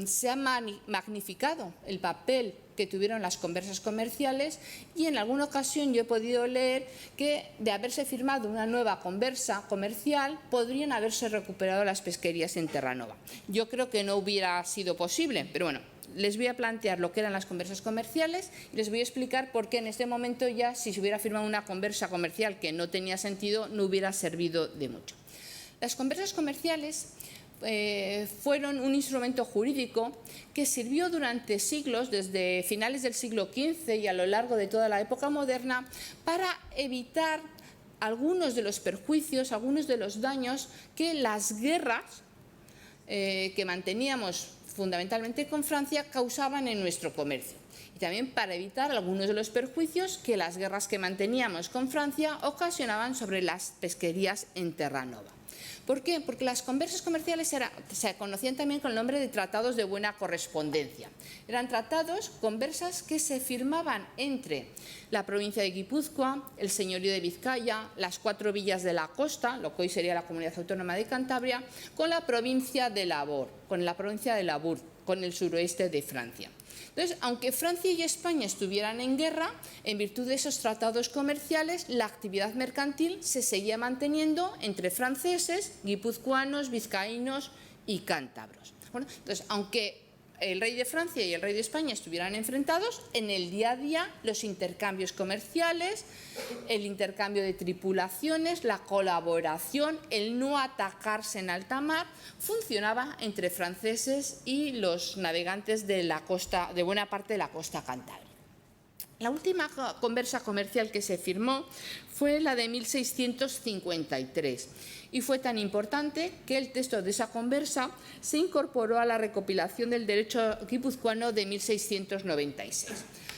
se ha magnificado el papel que tuvieron las conversas comerciales, y en alguna ocasión yo he podido leer que, de haberse firmado una nueva conversa comercial, podrían haberse recuperado las pesquerías en Terra Nova. Yo creo que no hubiera sido posible, pero bueno, les voy a plantear lo que eran las conversas comerciales y les voy a explicar por qué en este momento ya, si se hubiera firmado una conversa comercial que no tenía sentido, no hubiera servido de mucho. Las conversas comerciales fueron un instrumento jurídico que sirvió durante siglos, desde finales del siglo XV y a lo largo de toda la época moderna, para evitar algunos de los perjuicios, algunos de los daños que las guerras que manteníamos fundamentalmente con Francia causaban en nuestro comercio. Y también para evitar algunos de los perjuicios que las guerras que manteníamos con Francia ocasionaban sobre las pesquerías en Terra Nova. ¿Por qué? Porque las conversas comerciales se conocían también con el nombre de tratados de buena correspondencia. Eran tratados, conversas que se firmaban entre la provincia de Guipúzcoa, el señorío de Vizcaya, las 4 villas de la costa, lo que hoy sería la Comunidad Autónoma de Cantabria, con la provincia de Labor, con el suroeste de Francia. Entonces, aunque Francia y España estuvieran en guerra, en virtud de esos tratados comerciales, la actividad mercantil se seguía manteniendo entre franceses, guipuzcoanos, vizcaínos y cántabros. Bueno, entonces, aunque el rey de Francia y el rey de España estuvieran enfrentados, en el día a día los intercambios comerciales, el intercambio de tripulaciones, la colaboración, el no atacarse en alta mar, funcionaba entre franceses y los navegantes de la costa, de buena parte de la costa cántabra. La última conversa comercial que se firmó fue la de 1653 y fue tan importante que el texto de esa conversa se incorporó a la recopilación del derecho guipuzcoano de 1696.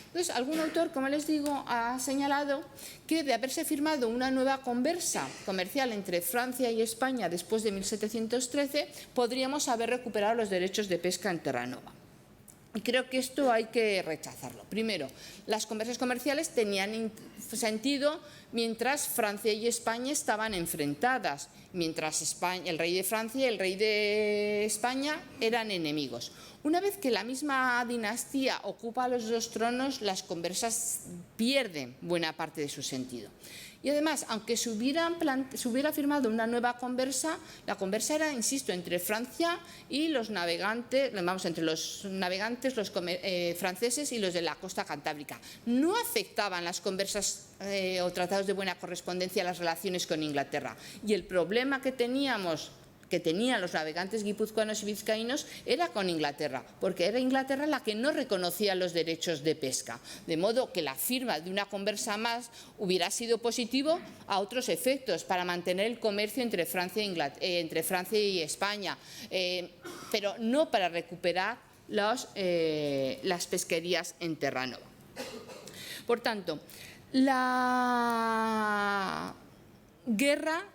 Entonces, algún autor, como les digo, ha señalado que, de haberse firmado una nueva conversa comercial entre Francia y España después de 1713, podríamos haber recuperado los derechos de pesca en Terra Nova. Creo que esto hay que rechazarlo. Primero, las conversas comerciales tenían sentido mientras Francia y España estaban enfrentadas, mientras el rey de Francia y el rey de España eran enemigos. Una vez que la misma dinastía ocupa los dos tronos, las conversas pierden buena parte de su sentido. Y además, aunque se hubiera firmado una nueva conversa, la conversa era, insisto, entre Francia y los navegantes, entre los navegantes franceses y los de la costa cantábrica. No afectaban las conversas o tratados de buena correspondencia a las relaciones con Inglaterra. Y el problema que tenían los navegantes guipuzcoanos y vizcaínos era con Inglaterra, porque era Inglaterra la que no reconocía los derechos de pesca, de modo que la firma de una conversa más hubiera sido positivo a otros efectos, para mantener el comercio entre Francia y España, pero no para recuperar las pesquerías en Terranova. Por tanto, la guerra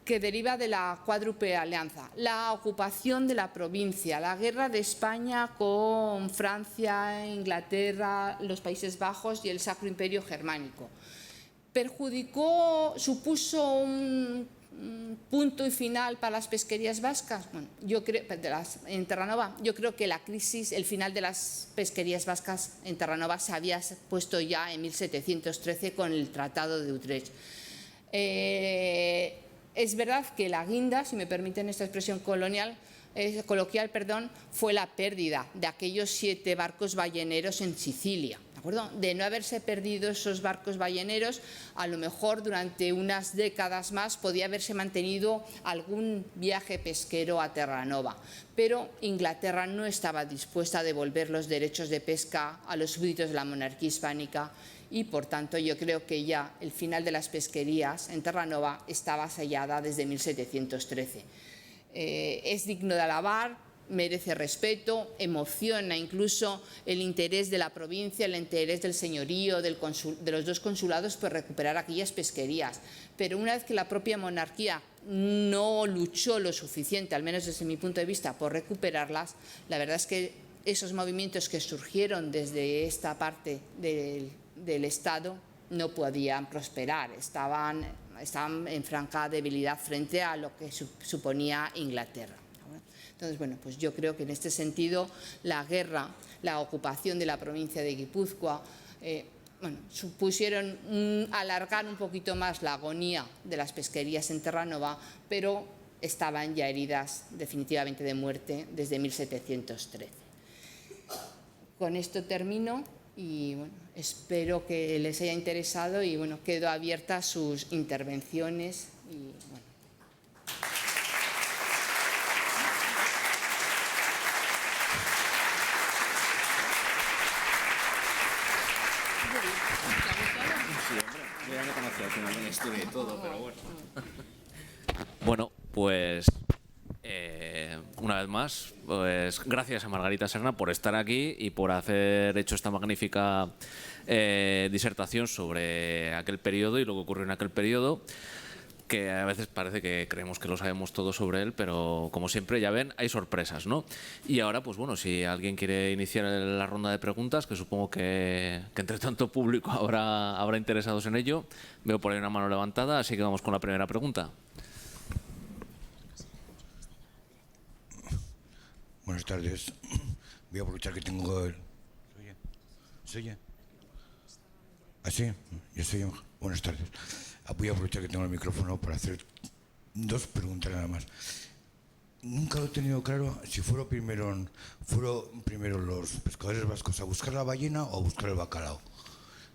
que deriva de la cuádruple alianza, la ocupación de la provincia, la guerra de España con Francia, Inglaterra, los Países Bajos y el Sacro Imperio Germánico, supuso un punto y final para las pesquerías vascas. Bueno, en Terranova, yo creo que la crisis, el final de las pesquerías vascas en Terranova se había puesto ya en 1713 con el Tratado de Utrecht. Es verdad que la guinda, si me permiten esta expresión coloquial, fue la pérdida de aquellos 7 barcos balleneros en Sicilia. ¿De acuerdo? De no haberse perdido esos barcos balleneros, a lo mejor durante unas décadas más podía haberse mantenido algún viaje pesquero a Terranova. Pero Inglaterra no estaba dispuesta a devolver los derechos de pesca a los súbditos de la monarquía hispánica, y por tanto yo creo que ya el final de las pesquerías en Terranova estaba sellada desde 1713. Es digno de alabar, merece respeto, emociona incluso el interés de la provincia, el interés del señorío, de los dos consulados por recuperar aquellas pesquerías. Pero una vez que la propia monarquía no luchó lo suficiente, al menos desde mi punto de vista, por recuperarlas, la verdad es que esos movimientos que surgieron desde esta parte del Estado no podían prosperar, estaban en franca debilidad frente a lo que suponía Inglaterra. Entonces, bueno, pues yo creo que en este sentido la guerra, la ocupación de la provincia de Guipúzcoa, supusieron alargar un poquito más la agonía de las pesquerías en Terranova, pero estaban ya heridas definitivamente de muerte desde 1713. Con esto termino y bueno, espero que les haya interesado y bueno, quedo abierta a sus intervenciones y bueno. Sí, hombre, yo ya me conocía al final de la historia y todo, pero bueno. Bueno, pues una vez más, pues gracias a Margarita Serna por estar aquí y por haber hecho esta magnífica disertación sobre aquel periodo y lo que ocurrió en aquel periodo, que a veces parece que creemos que lo sabemos todo sobre él, pero como siempre, ya ven, hay sorpresas, ¿no? Y ahora, pues bueno, si alguien quiere iniciar la ronda de preguntas, que supongo que entre tanto público habrá interesados en ello, veo por ahí una mano levantada, así que vamos con la primera pregunta. Buenas tardes. Voy a aprovechar que tengo el... ¿Se oye? ¿Ah, sí? Yo soy... Buenas tardes. Voy a aprovechar que tengo el micrófono para hacer 2 preguntas nada más. Nunca lo he tenido claro si fueron primero los pescadores vascos a buscar la ballena o a buscar el bacalao.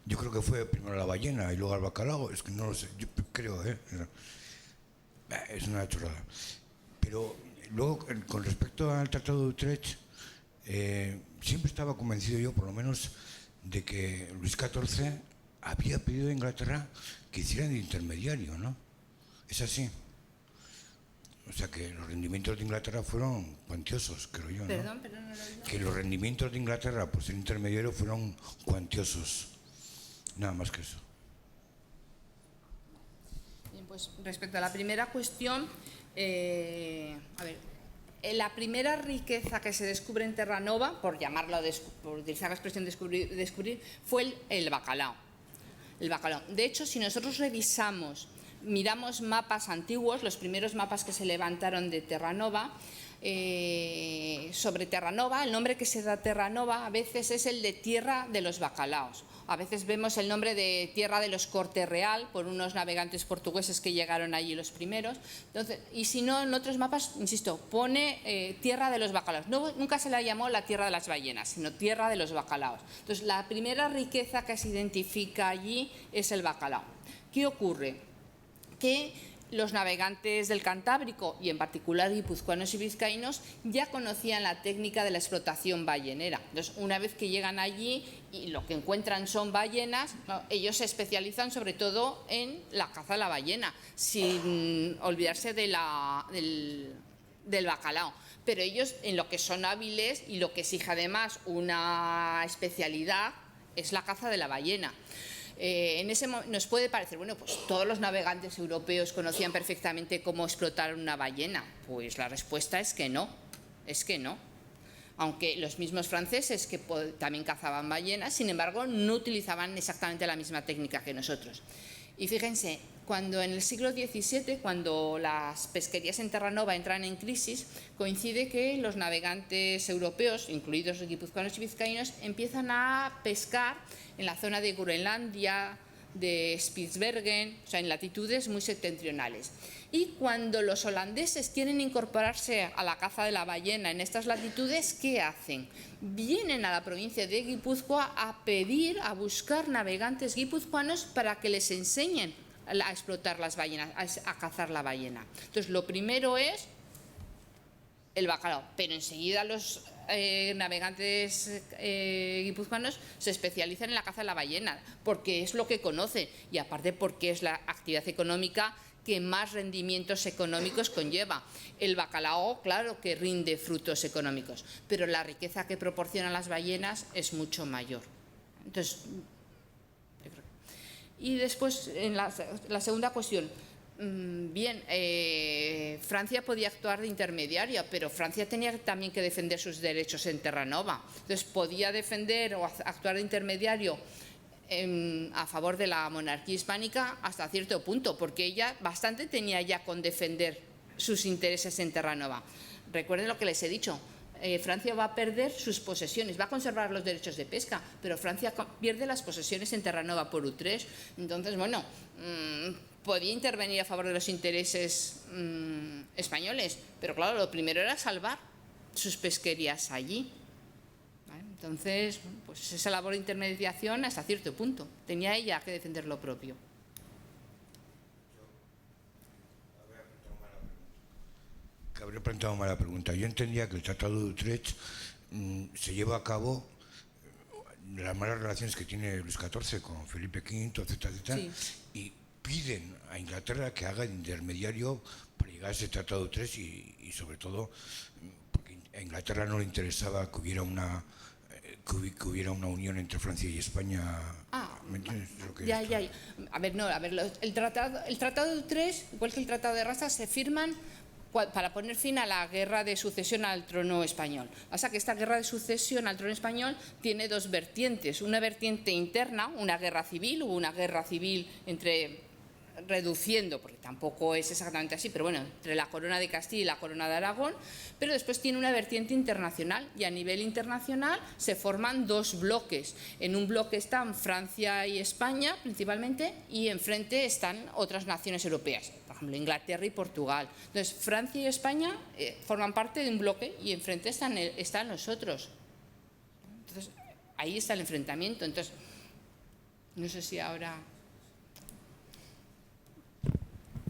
Yo creo que fue primero la ballena y luego el bacalao. Es que no lo sé. Yo creo, es una chorrada. Pero luego, con respecto al Tratado de Utrecht, siempre estaba convencido yo, por lo menos, de que Luis XIV había pedido a Inglaterra que hicieran de intermediario, ¿no? Es así. O sea, que los rendimientos de Inglaterra fueron cuantiosos, creo yo, ¿no? Perdón, no lo digo. Que los rendimientos de Inglaterra por ser intermediario fueron cuantiosos. Nada más que eso. Bien, pues respecto a la primera cuestión, La primera riqueza que se descubre en Terranova, por utilizar la expresión descubrir, fue el bacalao. El bacalao. De hecho, si nosotros miramos mapas antiguos, los primeros mapas que se levantaron de Terranova, sobre Terranova, el nombre que se da a Terranova a veces es el de Tierra de los Bacalaos. A veces vemos el nombre de Tierra de los Corte Real por unos navegantes portugueses que llegaron allí los primeros. Entonces, y si no, en otros mapas, insisto, pone Tierra de los Bacalaos. Nunca se la llamó la Tierra de las Ballenas, sino Tierra de los Bacalaos. Entonces, la primera riqueza que se identifica allí es el bacalao. ¿Qué ocurre? Que los navegantes del Cantábrico, y en particular guipuzcoanos y vizcaínos, ya conocían la técnica de la explotación ballenera. Entonces, una vez que llegan allí y lo que encuentran son ballenas, ellos se especializan sobre todo en la caza de la ballena, sin olvidarse del bacalao. Pero ellos, en lo que son hábiles y lo que exige además una especialidad, es la caza de la ballena. En ese momento nos puede parecer, bueno, pues todos los navegantes europeos conocían perfectamente cómo explotar una ballena. Pues la respuesta es que no, Aunque los mismos franceses, que también cazaban ballenas, sin embargo, no utilizaban exactamente la misma técnica que nosotros. Y fíjense, cuando en el siglo XVII, cuando las pesquerías en Terranova entran en crisis, coincide que los navegantes europeos, incluidos los guipuzcoanos y vizcaínos, empiezan a pescar en la zona de Groenlandia, de Spitsbergen, o sea, en latitudes muy septentrionales. Y cuando los holandeses quieren incorporarse a la caza de la ballena en estas latitudes, ¿qué hacen? Vienen a la provincia de Guipúzcoa a buscar navegantes guipuzcoanos para que les enseñen a explotar las ballenas, a cazar la ballena. Entonces, lo primero es el bacalao, pero enseguida los navegantes guipuzcoanos se especializan en la caza de la ballena, porque es lo que conocen y aparte porque es la actividad económica que más rendimientos económicos conlleva. El bacalao, claro que rinde frutos económicos, pero la riqueza que proporcionan las ballenas es mucho mayor. Entonces, y después, en la segunda cuestión, bien, Francia podía actuar de intermediaria, pero Francia tenía también que defender sus derechos en Terranova. Entonces, podía defender o actuar de intermediario a favor de la monarquía hispánica hasta cierto punto, porque ella bastante tenía ya con defender sus intereses en Terranova. Recuerden lo que les he dicho. Francia va a perder sus posesiones, va a conservar los derechos de pesca, pero Francia pierde las posesiones en Terranova por Utrecht. Entonces, bueno, podía intervenir a favor de los intereses españoles, pero claro, lo primero era salvar sus pesquerías allí. ¿Vale? Entonces, pues esa labor de intermediación hasta cierto punto. Tenía ella que defender lo propio. Habría planteado mala pregunta. Yo entendía que el Tratado de Utrecht se lleva a cabo las malas relaciones que tiene Luis XIV con Felipe V, etcétera, etcétera, sí. Y piden a Inglaterra que haga de intermediario para llegar a ese Tratado de Utrecht y sobre todo porque a Inglaterra no le interesaba que hubiera una unión entre Francia y España. ¿Me entiendes? Ya. A ver, el Tratado de Utrecht, igual que el Tratado de Raza, se firman para poner fin a la guerra de sucesión al trono español. O sea que esta guerra de sucesión al trono español tiene dos vertientes. Una vertiente interna, una guerra civil, hubo una guerra civil reduciendo, porque tampoco es exactamente así, pero bueno, entre la corona de Castilla y la corona de Aragón, pero después tiene una vertiente internacional y a nivel internacional se forman dos bloques. En un bloque están Francia y España principalmente y enfrente están otras naciones europeas, por ejemplo Inglaterra y Portugal. Entonces Francia y España forman parte de un bloque y enfrente están los otros. Entonces ahí está el enfrentamiento. Entonces no sé si ahora...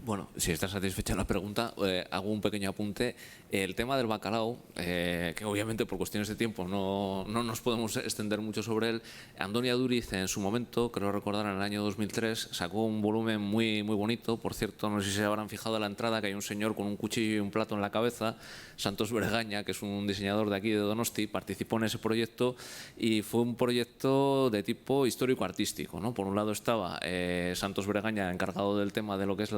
Bueno, si está satisfecha la pregunta, hago un pequeño apunte. El tema del bacalao, que obviamente por cuestiones de tiempo no nos podemos extender mucho sobre él, Antonia Duriz en su momento, creo recordar en el año 2003, sacó un volumen muy bonito. Por cierto, no sé si se habrán fijado en la entrada que hay un señor con un cuchillo y un plato en la cabeza, Santos Bergaña, que es un diseñador de aquí de Donosti, participó en ese proyecto y fue un proyecto de tipo histórico-artístico, ¿no? Por un lado estaba Santos Bergaña encargado del tema de lo que es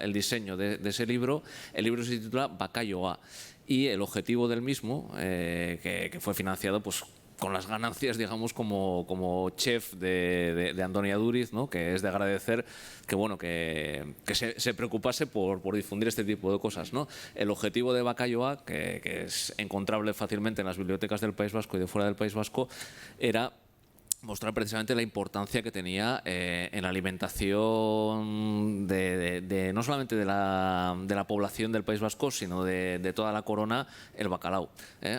el diseño de ese libro. El libro se titula Bacallo A. y el objetivo del mismo, que fue financiado pues con las ganancias, digamos, como chef de Andoni Aduriz, ¿no? Que es de agradecer que, bueno, que se preocupase por difundir este tipo de cosas, ¿no? El objetivo de Bacalloa, que es encontrable fácilmente en las bibliotecas del País Vasco y de fuera del País Vasco, era mostrar precisamente la importancia que tenía en la alimentación no solamente de la población del País Vasco, sino de toda la corona, el bacalao.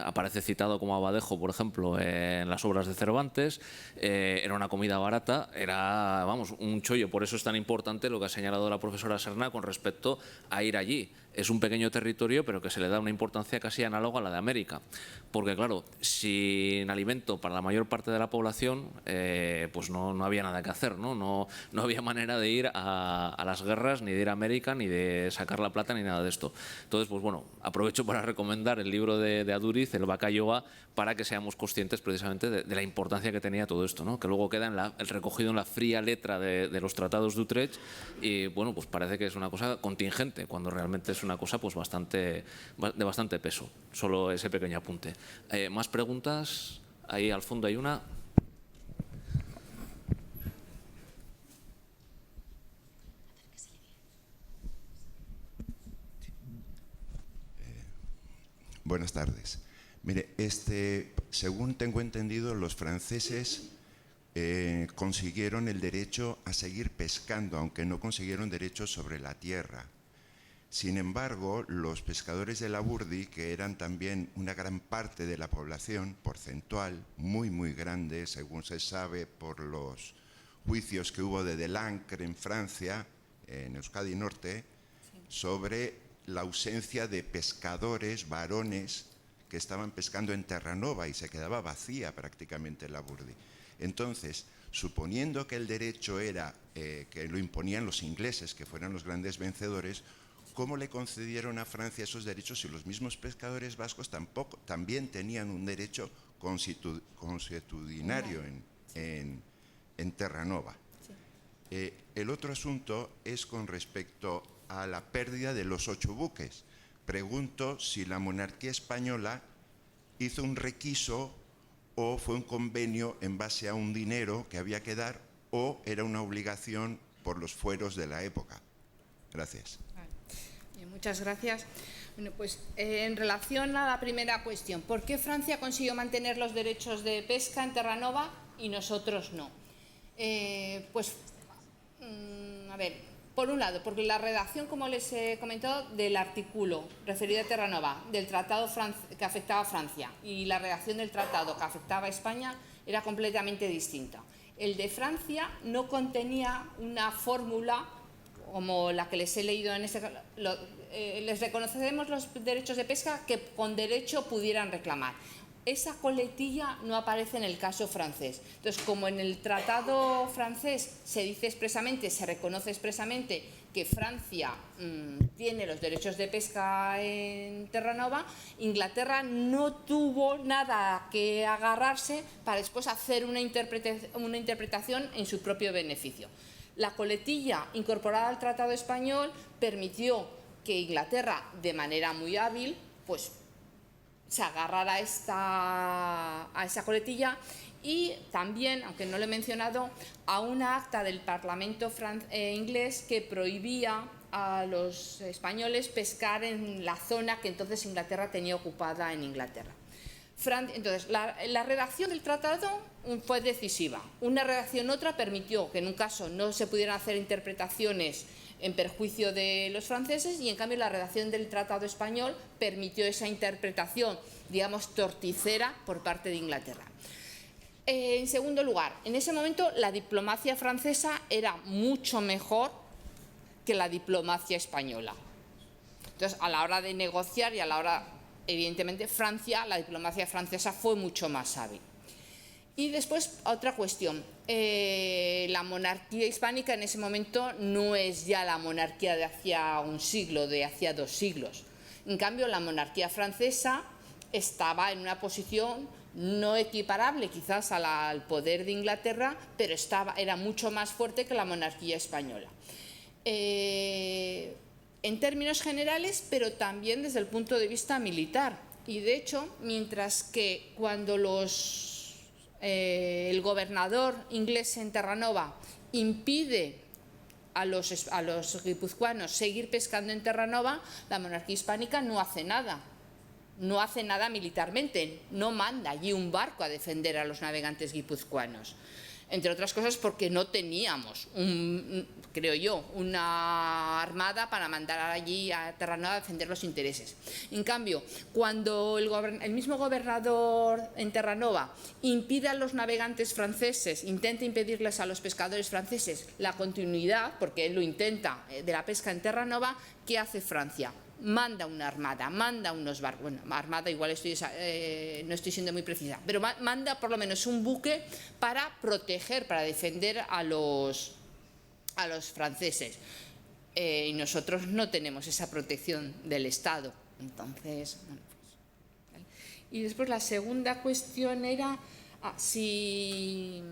Aparece citado como abadejo, por ejemplo, en las obras de Cervantes. Era una comida barata, era, vamos, un chollo. Por eso es tan importante lo que ha señalado la profesora Serna con respecto a ir allí. Es un pequeño territorio, pero que se le da una importancia casi análoga a la de América. Porque, claro, sin alimento para la mayor parte de la población, pues no había nada que hacer, ¿no? No había manera de ir a las guerras, ni de ir a América, ni de sacar la plata, ni nada de esto. Entonces, pues bueno, aprovecho para recomendar el libro de Aduriz, el Bacalloa, para que seamos conscientes precisamente de la importancia que tenía todo esto, ¿no? Que luego queda el recogido en la fría letra de los tratados de Utrecht y, bueno, pues parece que es una cosa contingente, cuando realmente es una cosa pues de bastante peso. Solo ese pequeño apunte. ¿Más preguntas? Ahí al fondo hay una. Buenas tardes. Mire, según tengo entendido, los franceses consiguieron el derecho a seguir pescando, aunque no consiguieron derechos sobre la tierra. Sin embargo, los pescadores de Labourdie, que eran también una gran parte de la población porcentual, muy, muy grande, según se sabe por los juicios que hubo de Delancre en Francia, en Euskadi Norte, sobre la ausencia de pescadores varones que estaban pescando en Terranova y se quedaba vacía prácticamente Labourdie. Entonces, suponiendo que el derecho era que lo imponían los ingleses, que fueran los grandes vencedores, ¿cómo le concedieron a Francia esos derechos si los mismos pescadores vascos también tenían un derecho consuetudinario en Terranova? Sí. El otro asunto es con respecto a la pérdida de los 8 buques. Pregunto si la monarquía española hizo un requiso o fue un convenio en base a un dinero que había que dar o era una obligación por los fueros de la época. Gracias. Muchas gracias. Bueno, pues en relación a la primera cuestión, ¿por qué Francia consiguió mantener los derechos de pesca en Terranova y nosotros no? A ver, por un lado, porque la redacción, como les he comentado, del artículo referido a Terranova, del tratado que afectaba a Francia, y la redacción del tratado que afectaba a España era completamente distinta. El de Francia no contenía una fórmula como la que les he leído en este caso. Les reconocemos los derechos de pesca que con derecho pudieran reclamar. Esa coletilla no aparece en el caso francés. Entonces, como en el tratado francés se dice expresamente, se reconoce expresamente que Francia tiene los derechos de pesca en Terranova, Inglaterra no tuvo nada que agarrarse para después hacer una interpretación en su propio beneficio. La coletilla incorporada al Tratado Español permitió que Inglaterra, de manera muy hábil, pues se agarrara a esa coletilla y también, aunque no lo he mencionado, a una acta del Parlamento inglés que prohibía a los españoles pescar en la zona que entonces Inglaterra tenía ocupada en Inglaterra. Entonces, la redacción del tratado fue decisiva. Una redacción otra permitió que en un caso no se pudieran hacer interpretaciones en perjuicio de los franceses y en cambio la redacción del tratado español permitió esa interpretación, digamos, torticera por parte de Inglaterra. En segundo lugar, en ese momento la diplomacia francesa era mucho mejor que la diplomacia española. Entonces, a la hora de negociar y a la hora, evidentemente, la diplomacia francesa fue mucho más hábil. Y después, otra cuestión. La monarquía hispánica en ese momento no es ya la monarquía de hacía un siglo, de hacía 2 siglos. En cambio, la monarquía francesa estaba en una posición no equiparable quizás al poder de Inglaterra, pero era mucho más fuerte que la monarquía española. en términos generales, pero también desde el punto de vista militar. Y de hecho, mientras que cuando el gobernador inglés en Terranova impide a los guipuzcoanos seguir pescando en Terranova, la monarquía hispánica no hace nada. No hace nada militarmente, no manda allí un barco a defender a los navegantes guipuzcoanos. Entre otras cosas porque no teníamos, creo yo, una armada para mandar allí a Terranova a defender los intereses. En cambio, cuando el mismo gobernador en Terranova impide a los navegantes franceses, intenta impedirles a los pescadores franceses la continuidad, porque él lo intenta, de la pesca en Terranova, ¿qué hace Francia? Manda una armada, manda unos barcos, bueno, armada igual no estoy siendo muy precisa, pero manda por lo menos un buque para proteger, para defender a los franceses. Y nosotros no tenemos esa protección del Estado. Entonces, bueno, pues, ¿vale? Y después la segunda cuestión era si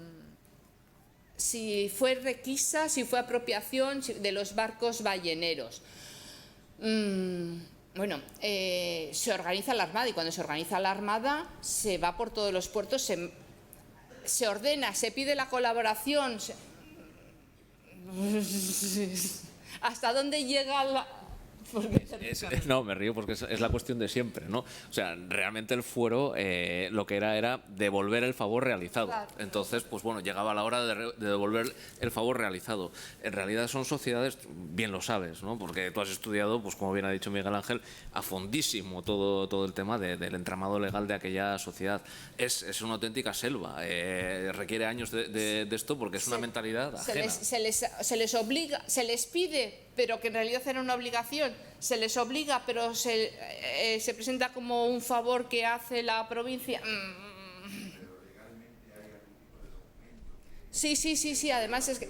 fue requisa, si fue apropiación de los barcos balleneros. Bueno, se organiza la Armada y cuando se organiza la Armada se va por todos los puertos, se ordena, se pide la colaboración. ¿Hasta dónde llega la...? No, me río porque es la cuestión de siempre, ¿no? O sea, realmente el fuero lo que era devolver el favor realizado. Claro. Entonces, pues bueno, llegaba la hora de devolver el favor realizado. En realidad son sociedades, bien lo sabes, ¿no? Porque tú has estudiado, pues como bien ha dicho Miguel Ángel, a fondísimo todo el tema del entramado legal de aquella sociedad. Es una auténtica selva. Requiere años de esto porque es una mentalidad ajena. Se les obliga, se les pide, pero que en realidad era una obligación, se les obliga, pero se presenta como un favor que hace la provincia. Sí, además es que...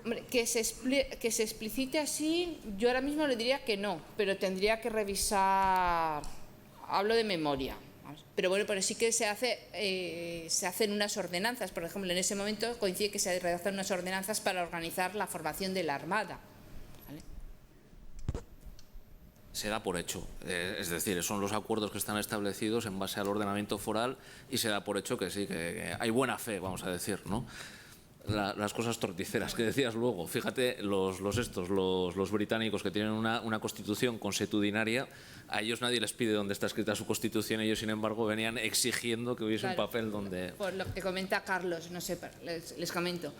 Hombre, que se explicite así, yo ahora mismo le diría que no, pero tendría que revisar, hablo de memoria. Pero bueno, pero sí que se hacen unas ordenanzas, por ejemplo, en ese momento coincide que se redactan unas ordenanzas para organizar la formación de la Armada. ¿Vale? Se da por hecho, es decir, son los acuerdos que están establecidos en base al ordenamiento foral y se da por hecho que sí, que hay buena fe, vamos a decir, ¿no? Las cosas torticeras que decías luego. Fíjate, los británicos que tienen una constitución consuetudinaria, a ellos nadie les pide dónde está escrita su constitución, ellos sin embargo venían exigiendo que hubiese un papel donde... Por lo que comenta Carlos, no sé, les comento.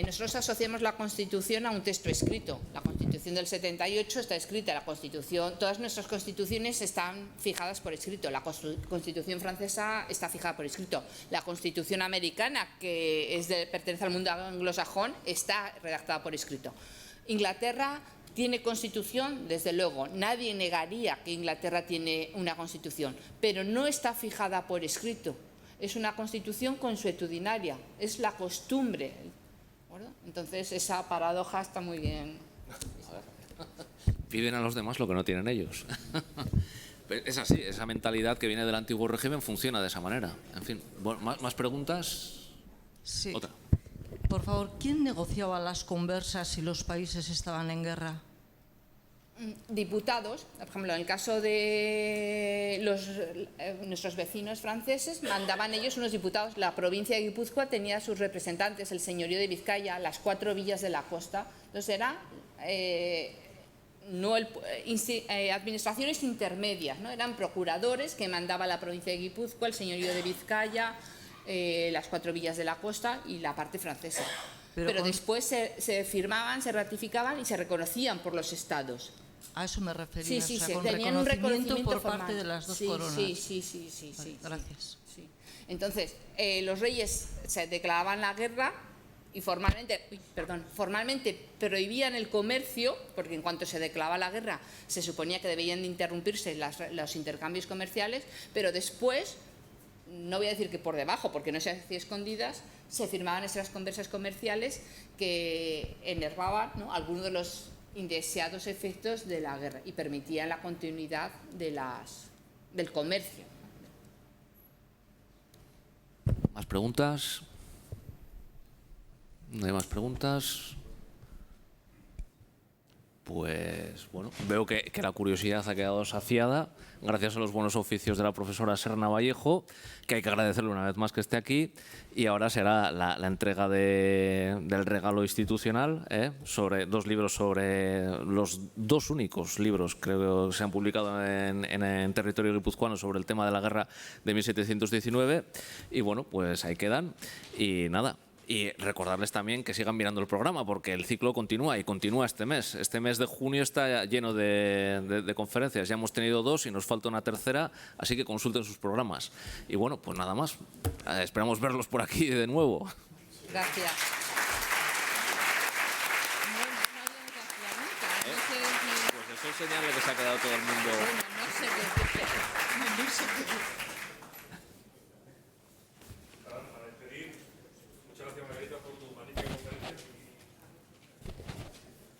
Nosotros asociamos la Constitución a un texto escrito. La Constitución del 78 está escrita, la Constitución, todas nuestras constituciones están fijadas por escrito. La Constitución francesa está fijada por escrito. La Constitución americana, que pertenece al mundo anglosajón, está redactada por escrito. Inglaterra tiene constitución, desde luego, nadie negaría que Inglaterra tiene una constitución, pero no está fijada por escrito. Es una constitución consuetudinaria, es la costumbre. Entonces esa paradoja está muy bien. Piden a los demás lo que no tienen ellos. Es así, esa mentalidad que viene del antiguo régimen funciona de esa manera. En fin, bueno, ¿más preguntas? Sí. Otra. Por favor, ¿quién negociaba las conversas si los países estaban en guerra? Diputados, por ejemplo, en el caso de nuestros vecinos franceses, mandaban ellos unos diputados. La provincia de Guipúzcoa tenía sus representantes, el señorío de Vizcaya, las 4 villas de la costa. Entonces era administraciones intermedias, ¿no? Eran procuradores que mandaba la provincia de Guipúzcoa, el señorío de Vizcaya, las 4 villas de la costa y la parte francesa. Pero después se firmaban, se ratificaban y se reconocían por los estados. A eso me refería, Sí, o sea, con tenían un reconocimiento por formal. parte de las dos Sí, coronas. Sí. Vale, gracias. Sí. Entonces, los reyes se declaraban la guerra y formalmente prohibían el comercio, porque en cuanto se declaraba la guerra se suponía que debían de interrumpirse los intercambios comerciales, pero después, no voy a decir que por debajo, porque no se hacía escondidas, se firmaban esas conversas comerciales que enervaban, ¿no?, algunos de los indeseados efectos de la guerra y permitían la continuidad del comercio. ¿Más preguntas? ¿No hay más preguntas? Pues bueno, veo que la curiosidad ha quedado saciada gracias a los buenos oficios de la profesora Serna Vallejo, que hay que agradecerle una vez más que esté aquí. Y ahora será la entrega del regalo institucional, sobre 2 libros, sobre los 2 únicos libros creo que se han publicado en territorio guipuzcoano sobre el tema de la guerra de 1719. Y bueno, pues ahí quedan. Y nada. Y recordarles también que sigan mirando el programa, porque el ciclo continúa y continúa este mes. Este mes de junio está lleno de conferencias. Ya hemos tenido 2 y nos falta una tercera, así que consulten sus programas. Y bueno, pues nada más. Esperamos verlos por aquí de nuevo. Gracias. Pues eso es señal de que se ha quedado todo el mundo. No sé qué.